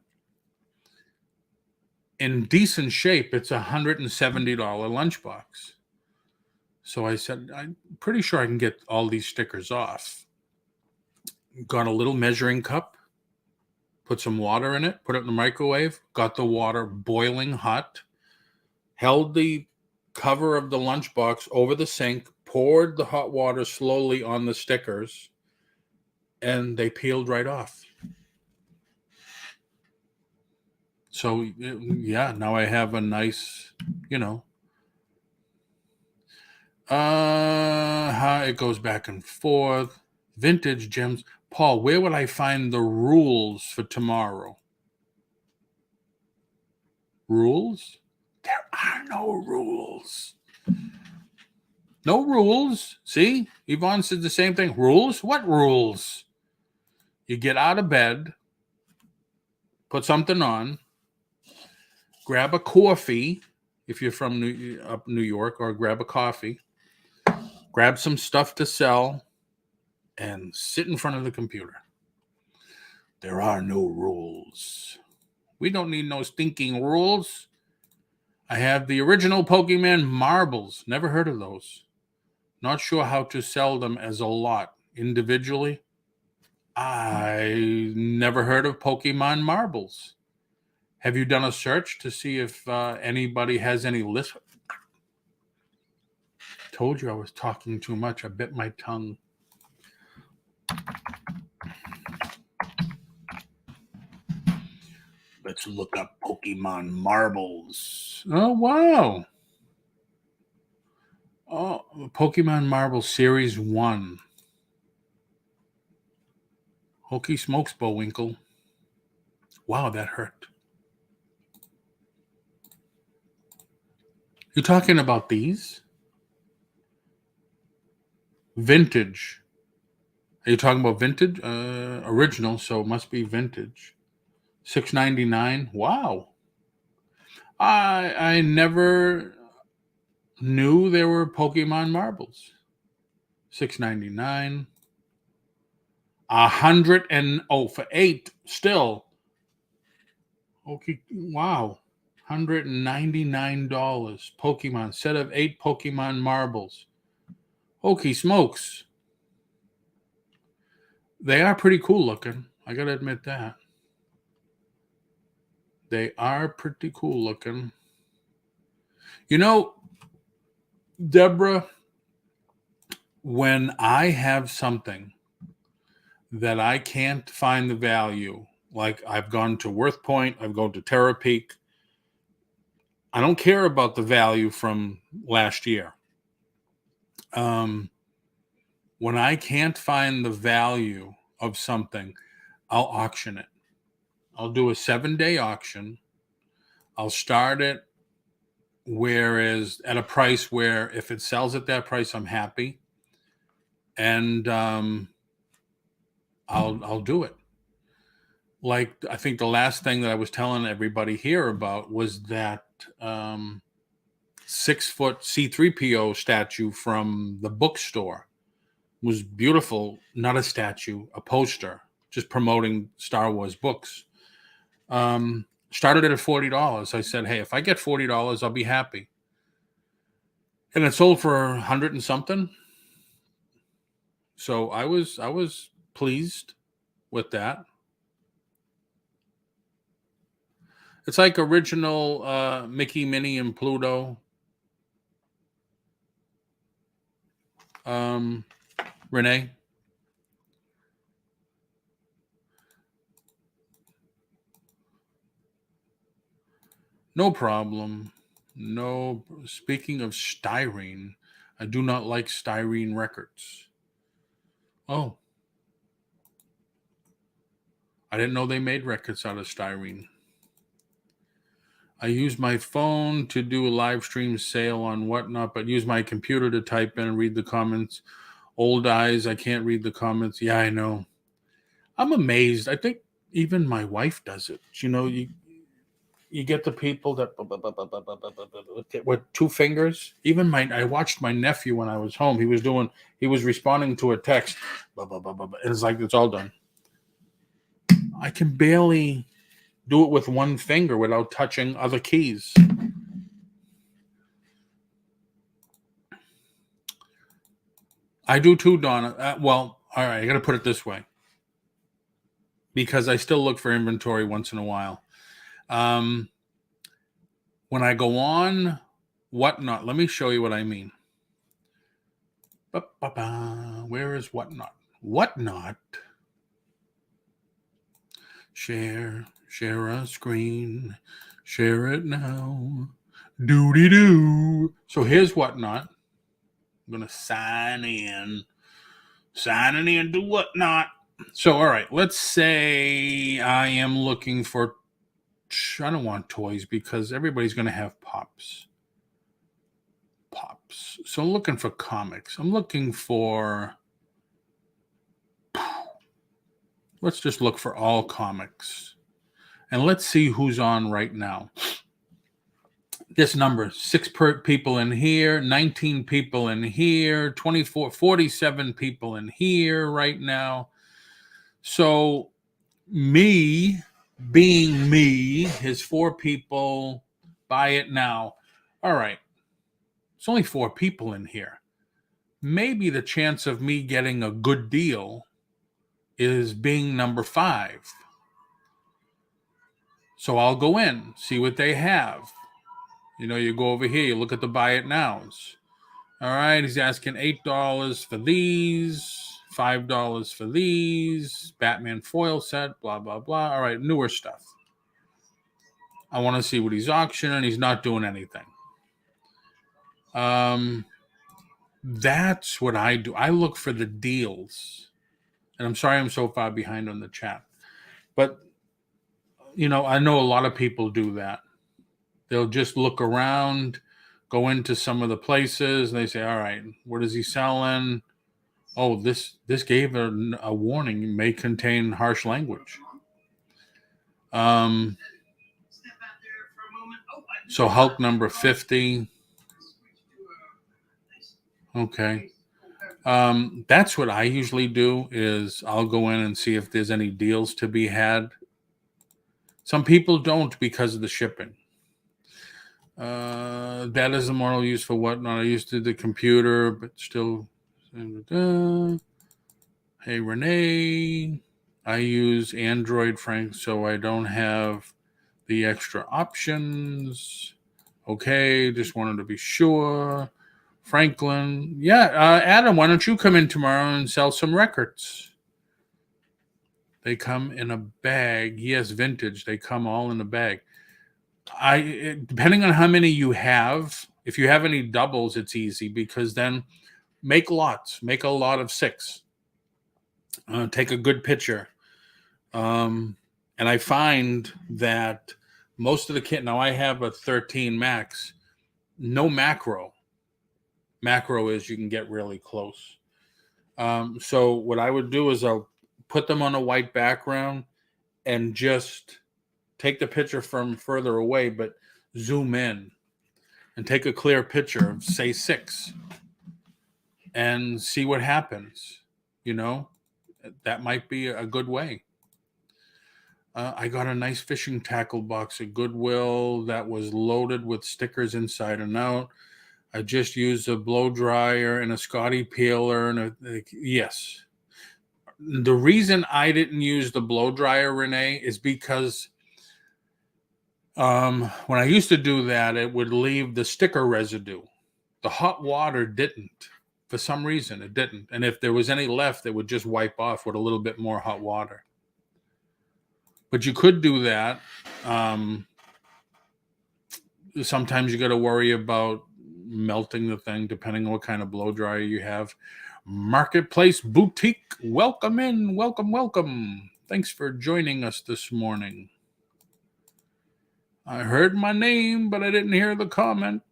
In decent shape, it's $170 lunchbox. So I said, I'm pretty sure I can get all these stickers off. Got a little measuring cup, put some water in it, put it in the microwave, got the water boiling hot, held the cover of the lunchbox over the sink, poured the hot water slowly on the stickers, and they peeled right off. So, yeah, now I have a nice, how it goes back and forth. Vintage gems. Paul, where would I find the rules for tomorrow? Rules? There are no rules. No rules. See? Yvonne said the same thing. Rules? What rules? You get out of bed, put something on, grab a coffee, if you're from New York, or grab a coffee, grab some stuff to sell, and sit in front of the computer. There are no rules. We don't need no stinking rules. I have the original Pokemon marbles. Never heard of those. Not sure how to sell them as a lot. Individually, I never heard of Pokemon marbles. Have you done a search to see if anybody has any list? Told you I was talking too much. I bit my tongue. Let's look up Pokemon marbles. Oh, wow. Oh, Pokemon Marble Series 1. Hokey smokes, Bullwinkle. Wow, that hurt. You talking about these? Vintage. Are you talking about vintage? Original, so it must be vintage. $6.99. Wow. I never knew there were Pokemon marbles. $6.99. 100 and for 8 still. Okay, wow. $199. Pokemon set of 8 Pokemon marbles. Okey smokes. They are pretty cool looking. I gotta admit that. They are pretty cool looking. You know, Deborah, when I have something that I can't find the value, like I've gone to Worth Point, I've gone to Terapeak, I don't care about the value from last year. When I can't find the value of something, I'll auction it. I'll do a 7-day auction. I'll start it at a price where if it sells at that price, I'm happy. And I'll do it. Like, I think the last thing that I was telling everybody here about was that 6-foot C3PO statue from the bookstore. It was beautiful. Not a statue, a poster, just promoting Star Wars books. Started it at $40. I said, hey, if I get $40, I'll be happy. And it sold for 100 and something. So I was pleased with that. It's like original Mickey, Minnie, and Pluto. Renee? No problem. No. Speaking of styrene, I do not like styrene records. Oh. I didn't know they made records out of styrene. I use my phone to do a live stream sale on whatnot, but use my computer to type in and read the comments. Old eyes, I can't read the comments. Yeah, I know. I'm amazed. I think even my wife does it. You know, you get the people that with two fingers. Even I watched my nephew when I was home. He was responding to a text. It's like it's all done. I can barely do it with one finger without touching other keys. I do too, Donna. Well, all right, I got to put it this way. Because I still look for inventory once in a while. When I go on whatnot, let me show you what I mean. Where is whatnot? Whatnot. Share a screen. Share it now. Doody-doo. So here's whatnot. I'm going to signing in to whatnot. So, all right, let's say I am looking for, I don't want toys because everybody's going to have pops. So I'm looking for comics. I'm looking for, let's just look for all comics. And let's see who's on right now. This number, 6 people in here, 19 people in here, 47 people in here right now. So me being me, his 4 people, buy it now. All right. It's only 4 people in here. Maybe the chance of me getting a good deal is being number 5. So I'll go in, see what they have. You know, you go over here, you look at the buy it nows. All right, he's asking $8 for these, $5 for these, Batman foil set, blah, blah, blah. All right, newer stuff. I want to see what he's auctioning. He's not doing anything. That's what I do. I look for the deals. And I'm sorry I'm so far behind on the chat. But, you know, I know a lot of people do that. They'll just look around, go into some of the places, and they say, all right, what is he selling? Oh, this gave a warning. It may contain harsh language. So Hulk number 50. Okay. That's what I usually do is I'll go in and see if there's any deals to be had. Some people don't because of the shipping. That is the moral use for whatnot. I used to the computer, but still. Hey, Renee. I use Android, Frank, so I don't have the extra options. Okay, just wanted to be sure. Franklin. Yeah, Adam, why don't you come in tomorrow and sell some records? They come in a bag. Yes, vintage. They come all in a bag. Depending on how many you have, if you have any doubles, it's easy because then make lots. Make a lot of 6. Take a good picture. And I find that most of the kit, now I have a 13 max, no macro. Macro is you can get really close. So what I would do is I'll put them on a white background and just take the picture from further away, but zoom in and take a clear picture of, say, 6 and see what happens. You know, that might be a good way. I got a nice fishing tackle box at Goodwill that was loaded with stickers inside and out. I just used a blow dryer and a Scotty peeler and yes. the reason I didn't use the blow dryer, Renee, is because when I used to do that, it would leave the sticker residue. The hot water didn't. For some reason, it didn't. And if there was any left, it would just wipe off with a little bit more hot water. But you could do that. Sometimes you got to worry about melting the thing, depending on what kind of blow dryer you have. Marketplace Boutique, welcome in. Welcome. Thanks for joining us this morning. I heard my name, but I didn't hear the comment.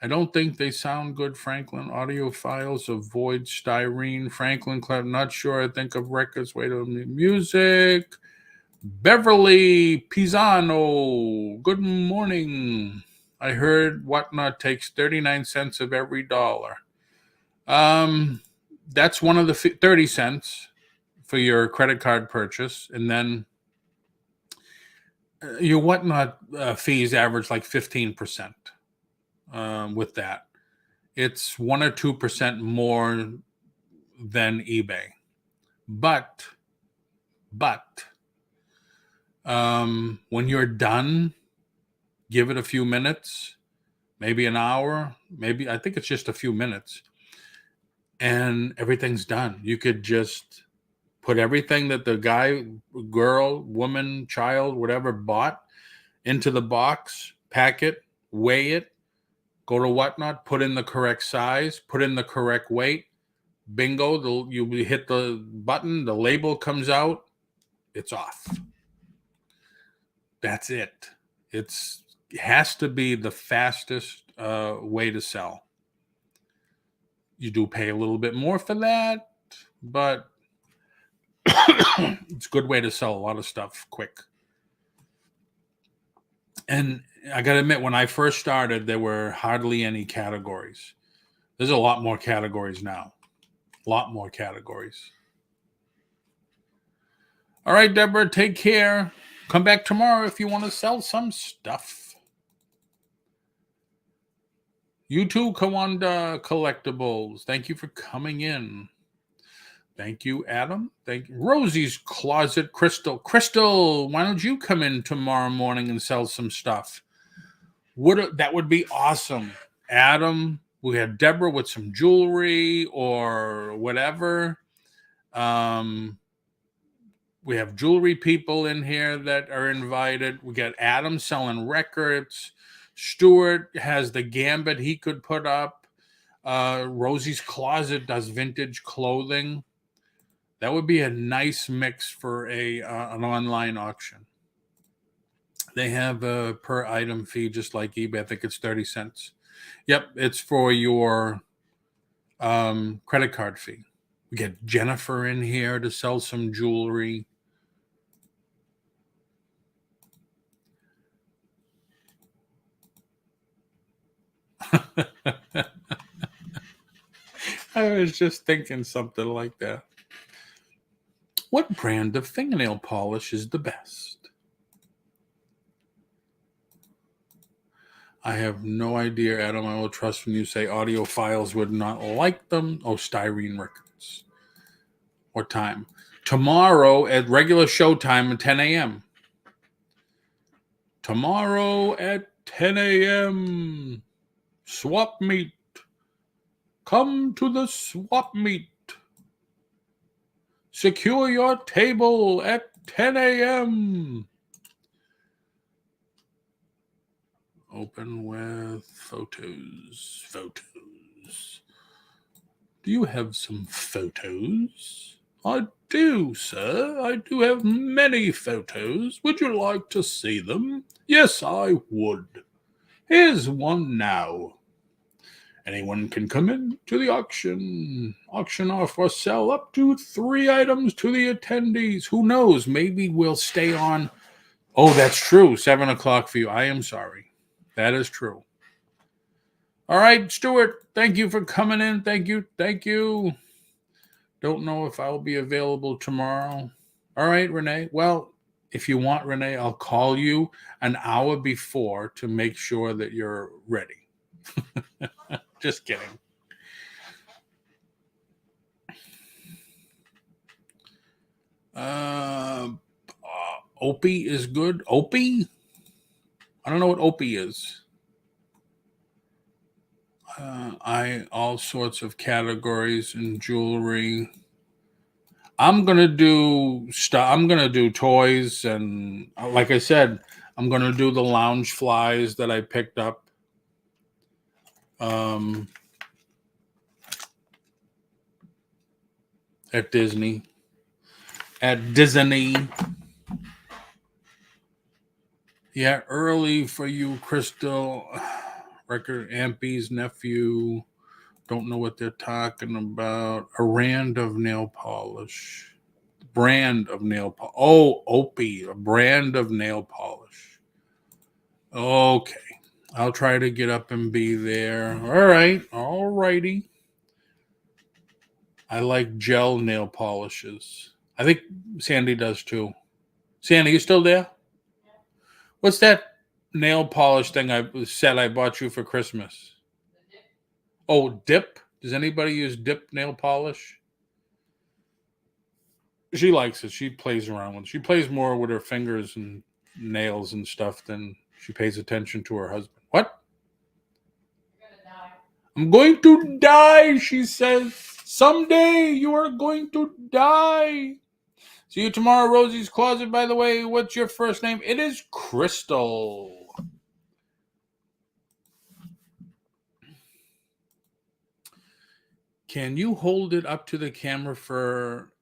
I don't think they sound good, Franklin. Audio files avoid styrene. Franklin, not sure. I think of records. Wait a minute. Music. Beverly Pisano. Good morning. I heard Whatnot takes 39 cents of every dollar. That's one of the 30 cents for your credit card purchase. And then your Whatnot fees average like 15%. With that, it's 1 or 2% more than eBay, but when you're done, give it a few minutes, maybe an hour, maybe I think it's just a few minutes, and everything's done. You could just put everything that the guy, girl, woman, child, whatever bought into the box, pack it, weigh it. Go to Whatnot, put in the correct size, put in the correct weight. Bingo, you hit the button, the label comes out, it's off. That's it. It has to be the fastest way to sell. You do pay a little bit more for that, but it's a good way to sell a lot of stuff quick. And I got to admit, when I first started, there were hardly any categories. There's a lot more categories now. A lot more categories. All right, Deborah, take care. Come back tomorrow if you want to sell some stuff. You too, Kawanda Collectibles. Thank you for coming in. Thank you, Adam. Thank you. Rosie's Closet Crystal. Crystal, why don't you come in tomorrow morning and sell some stuff? That would be awesome. Adam, we had Deborah with some jewelry or whatever. We have jewelry people in here that are invited. We got Adam selling records. Stuart has the gambit he could put up. Rosie's Closet does vintage clothing. That would be a nice mix for an online auction. They have a per item fee just like eBay. I think it's 30 cents. Yep, it's for your credit card fee. We get Jennifer in here to sell some jewelry. I was just thinking something like that. What brand of fingernail polish is the best? I have no idea, Adam. I will trust when you say audio files would not like them. Oh, styrene records. What time? Tomorrow at regular show time at 10 a.m. Tomorrow at 10 a.m. Swap meet. Come to the swap meet. Secure your table at 10 a.m. Open with photos. Photos. Do you have some photos? I do, sir. I do have many photos. Would you like to see them? Yes, I would. Here's one now. Anyone can come in to the auction. Auction off or sell up to 3 items to the attendees. Who knows? Maybe we'll stay on. Oh, that's true. 7 o'clock for you. I am sorry. That is true. All right, Stuart, thank you for coming in. Thank you. Don't know if I'll be available tomorrow. All right, Renee. Well, if you want, Renee, I'll call you an hour before to make sure that you're ready. Just kidding. Uh, Opie is good. Opie? I don't know what Opie is. All sorts of categories in jewelry. I'm gonna do stuff. I'm gonna do toys, and like I said, I'm gonna do the lounge flies that I picked up. At Disney. At Disney. Yeah, early for you, Crystal. Record Ampy's nephew. Don't know what they're talking about. A brand of nail polish. Brand of nail polish. Oh, Opie, a brand of nail polish. Okay. I'll try to get up and be there. All right. All righty. I like gel nail polishes. I think Sandy does too. Sandy, you still there? What's that nail polish thing I said I bought you for Christmas? Oh, Dip? Does anybody use Dip nail polish? She likes it. She plays around with it. She plays more with her fingers and nails and stuff than she pays attention to her husband. What? I'm going to die, she says. Someday you are going to die. See you tomorrow, Rosie's Closet, by the way. What's your first name? It is Crystal. Can you hold it up to the camera for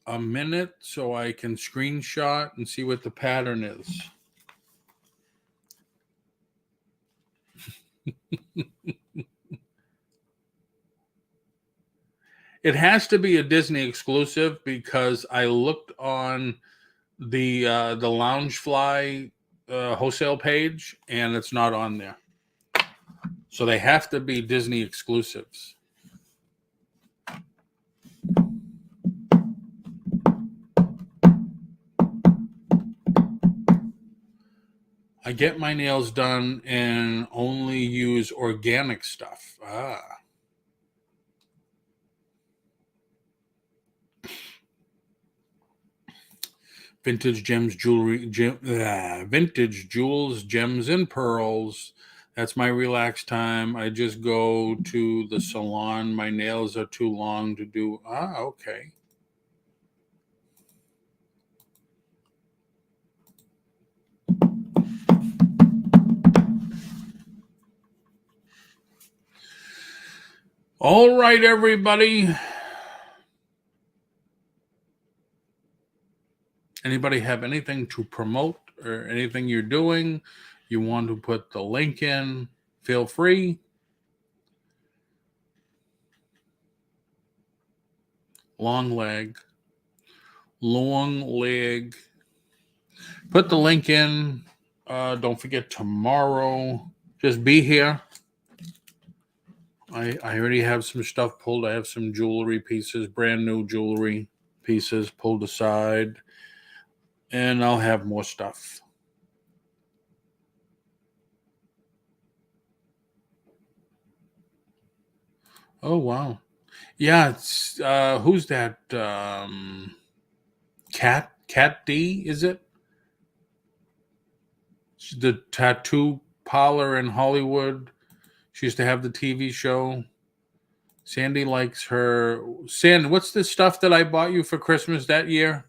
a minute so I can screenshot and see what the pattern is? It has to be a Disney exclusive because I looked on the Loungefly wholesale page and it's not on there. So they have to be Disney exclusives. I get my nails done and only use organic stuff. Vintage gems, jewelry, vintage jewels, gems, and pearls. That's my relaxed time. I just go to the salon. My nails are too long to do. Okay. All right, everybody. Anybody have anything to promote or anything you're doing? You want to put the link in? Feel free. Long leg. Put the link in. Don't forget tomorrow. Just be here. I already have some stuff pulled. I have some jewelry pieces, brand new jewelry pieces pulled aside. And I'll have more stuff. Oh, wow. Yeah, it's who's that? Cat D, is it? She's the tattoo parlor in Hollywood. She used to have the TV show. Sandy likes her. Sandy, what's the stuff that I bought you for Christmas that year?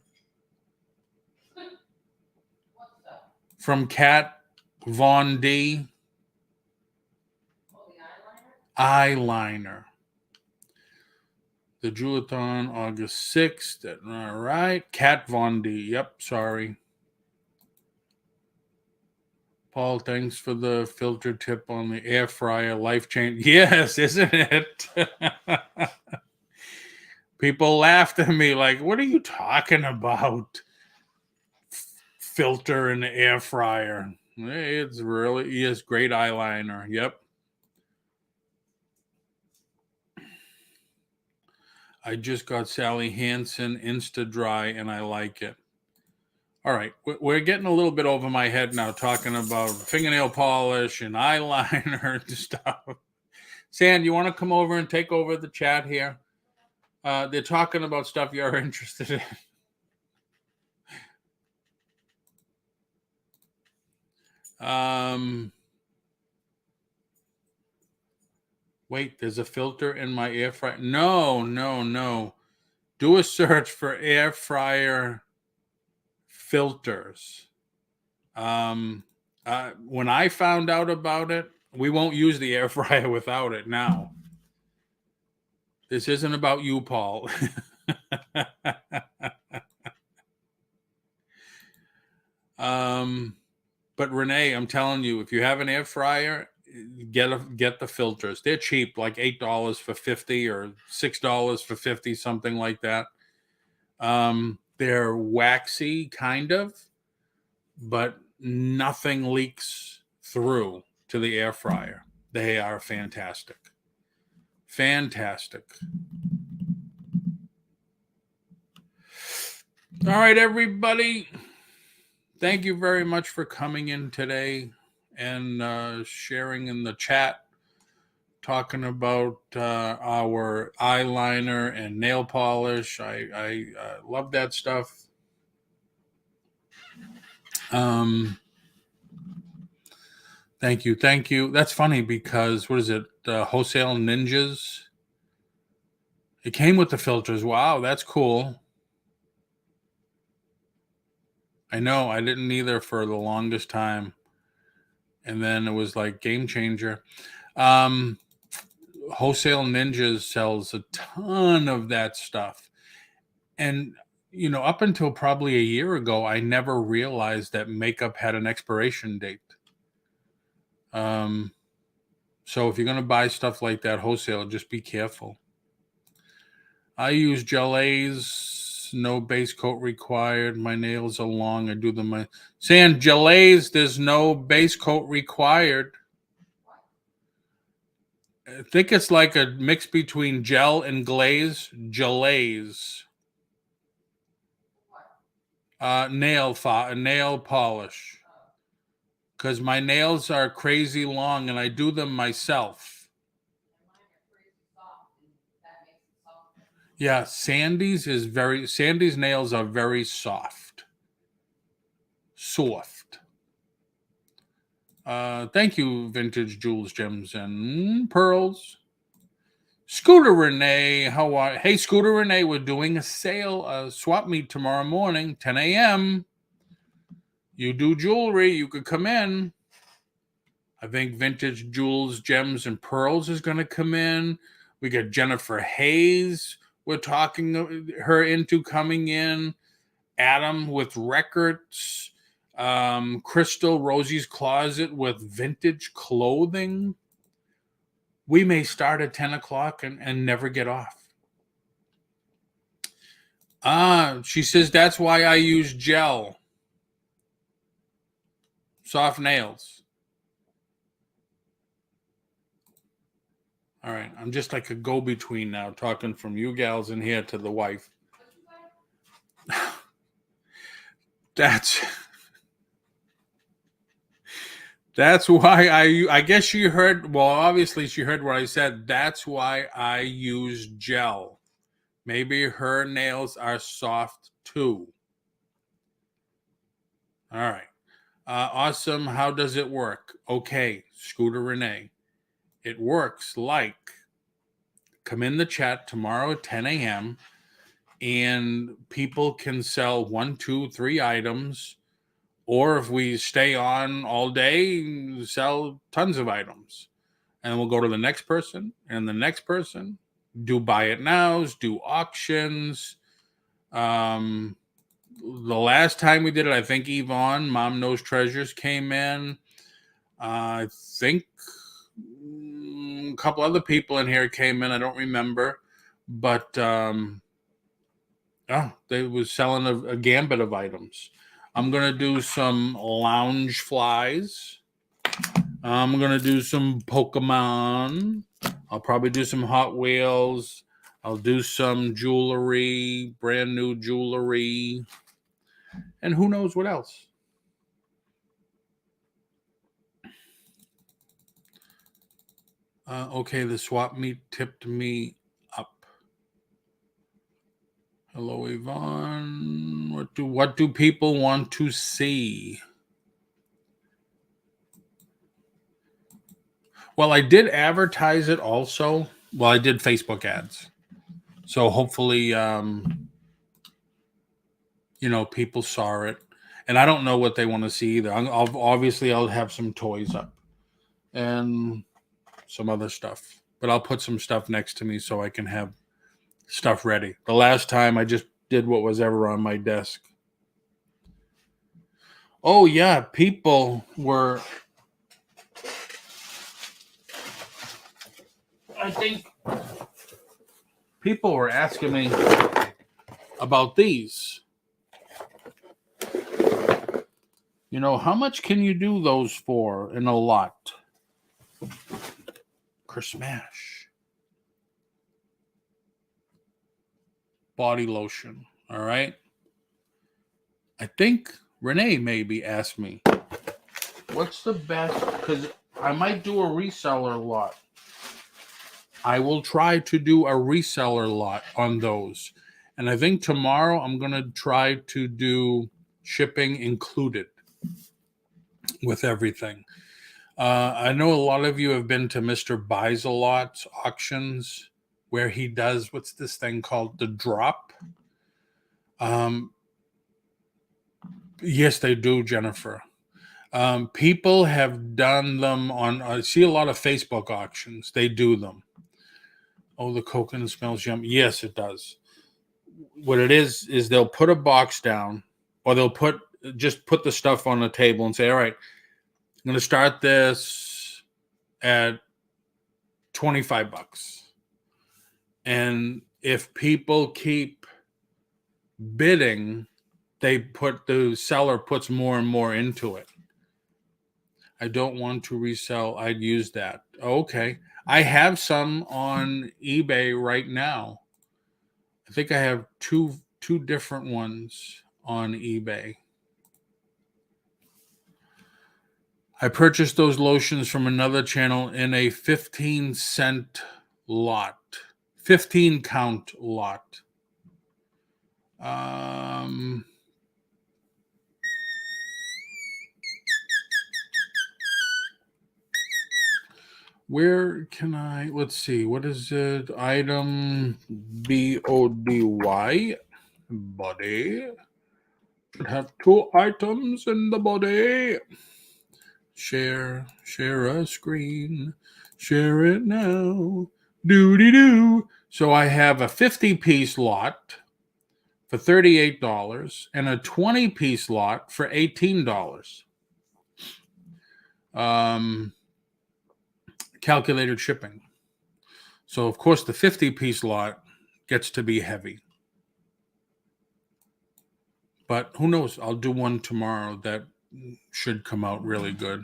From Kat Von D. Eyeliner. The Jewelathon, August 6th. All right. Kat Von D. Yep, sorry. Paul, thanks for the filter tip on the air fryer. Life change. Yes, isn't it? People laughed at me like, what are you talking about? Filter in the air fryer. It's really, yes, great eyeliner. Yep. I just got Sally Hansen Insta Dry and I like it. All right, we're getting a little bit over my head now talking about fingernail polish and eyeliner and stuff. Sand, you want to come over and take over the chat here? They're talking about stuff you're interested in. Wait, there's a filter in my air fryer. No, no, no. Do a search for air fryer filters. When I found out about it, we won't use the air fryer without it now. This isn't about you, Paul. But Renee, I'm telling you, if you have an air fryer, get the filters. They're cheap, like $8 for 50 or $6 for 50, something like that. They're waxy, kind of, but nothing leaks through to the air fryer. They are fantastic. Fantastic. All right, everybody. Thank you very much for coming in today and sharing in the chat, talking about our eyeliner and nail polish. I love that stuff. Thank you. Thank you. That's funny because, what is it? Wholesale Ninjas. It came with the filters. Wow, that's cool. I know. I didn't either for the longest time. And then it was like game changer. Wholesale Ninjas sells a ton of that stuff. And, up until probably a year ago, I never realized that makeup had an expiration date. So if you're going to buy stuff like that wholesale, just be careful. I use gelées, no base coat required. My nails are long. I do them. Saying gelées, there's no base coat required. I think it's like a mix between gel and glaze. Gelées. Nail polish. Because my nails are crazy long and I do them myself. Yeah, Sandy's nails are very soft. Soft. Thank you, Vintage Jewels, Gems, and Pearls. Scooter Renee, how are you? Hey, Scooter Renee, we're doing a sale, a swap meet tomorrow morning, 10 a.m. You do jewelry, you could come in. I think Vintage Jewels, Gems, and Pearls is going to come in. We got Jennifer Hayes. We're talking her into coming in. Adam with records. Crystal, Rosie's Closet with vintage clothing. We may start at 10 o'clock and never get off. She says that's why I use gel. Soft nails. All right, I'm just like a go-between now, talking from you gals in here to the wife. That's why I guess she heard, well, obviously she heard what I said. That's why I use gel. Maybe her nails are soft too. All right. Awesome. How does it work? Okay, Scooter Renee. It works like come in the chat tomorrow at 10 a.m. and people can sell 1, 2, 3 items. Or if we stay on all day, sell tons of items. And we'll go to the next person and the next person. Do buy it nows, do auctions. The last time we did it, I think Yvonne, Mom Knows Treasures, came in. I think a couple other people in here came in. I don't remember. But they was selling a gambit of items. I'm going to do some lounge flies. I'm going to do some Pokemon. I'll probably do some Hot Wheels. I'll do some jewelry, brand new jewelry. And who knows what else. Okay, the swap meet tipped me up. Hello, Yvonne. What do people want to see? Well, I did advertise it also. Well, I did Facebook ads. So hopefully, people saw it. And I don't know what they want to see either. I'll have some toys up and some other stuff. But I'll put some stuff next to me so I can have stuff ready. The last time I just did what was ever on my desk. Oh, yeah. I think people were asking me about these. How much can you do those for in a lot? Smash. Body lotion. All right. I think Renee maybe asked me, what's the best? Because I might do a reseller lot. I will try to do a reseller lot on those. And I think tomorrow I'm going to try to do shipping included with everything. I know a lot of you have been to Mr. Buys-A-Lot's auctions where he does, what's this thing called? The drop. Yes, they do, Jennifer. People have done them on, I see a lot of Facebook auctions. They do them. Oh, the coconut smells yummy. Yes, it does. What it is they'll put a box down, or they'll put the stuff on the table and say, all right, I'm going to start this at $25. And if people keep bidding, the seller puts more and more into it. I don't want to resell. I'd use that. Okay. I have some on eBay right now. I think I have two different ones on eBay. I purchased those lotions from another channel in a 15-cent lot. 15 count lot. Where can I, let's see, what is it? Item BODY, body. Should have 2 items in the body. Share a screen. Share it now. Doody-doo. So I have a 50-piece lot for $38 and a 20-piece lot for $18. Calculated shipping. So, of course, the 50-piece lot gets to be heavy. But who knows? I'll do one tomorrow that should come out really good.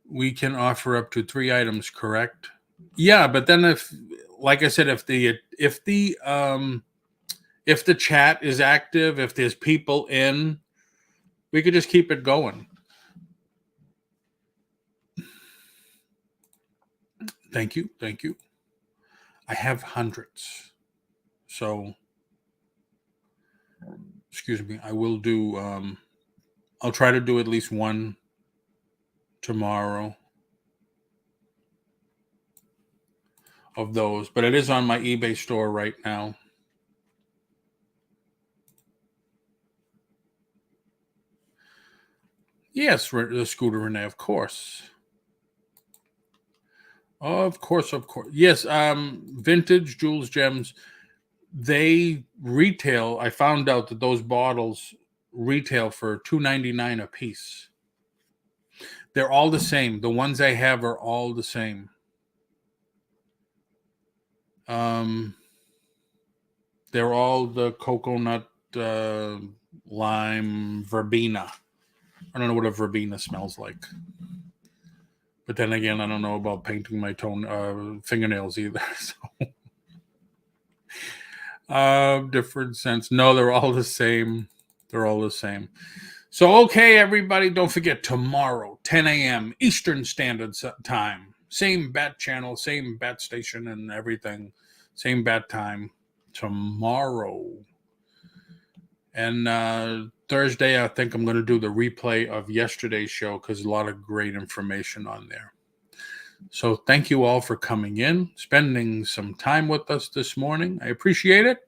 We can offer up to 3 items, correct? Yeah, but then if the chat is active, if there's people in, we could just keep it going. Thank you. I have hundreds. So, excuse me, I will do, I'll try to do at least one tomorrow of those, but it is on my eBay store right now. Yes, the Scooter Renee, of course. Of course. Yes, Vintage Jewels Gems, they retail. I found out that those bottles retail for $2.99 a piece. They're all the same. The ones I have are all the same. They're all the coconut, lime, verbena. I don't know what a verbena smells like. But then again, I don't know about painting my fingernails either. So, different scents. No, they're all the same. So, okay, everybody, don't forget tomorrow, 10 a.m. Eastern Standard Time. Same bat channel, same bat station and everything. Same bat time tomorrow. And Thursday, I think I'm going to do the replay of yesterday's show because a lot of great information on there. So thank you all for coming in, spending some time with us this morning. I appreciate it.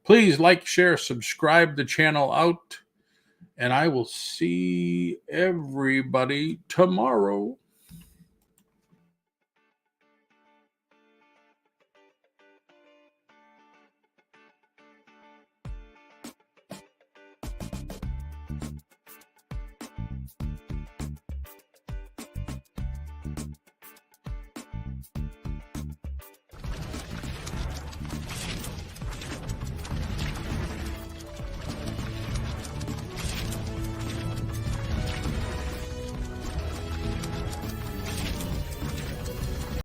Please like, share, subscribe the channel out, and I will see everybody tomorrow.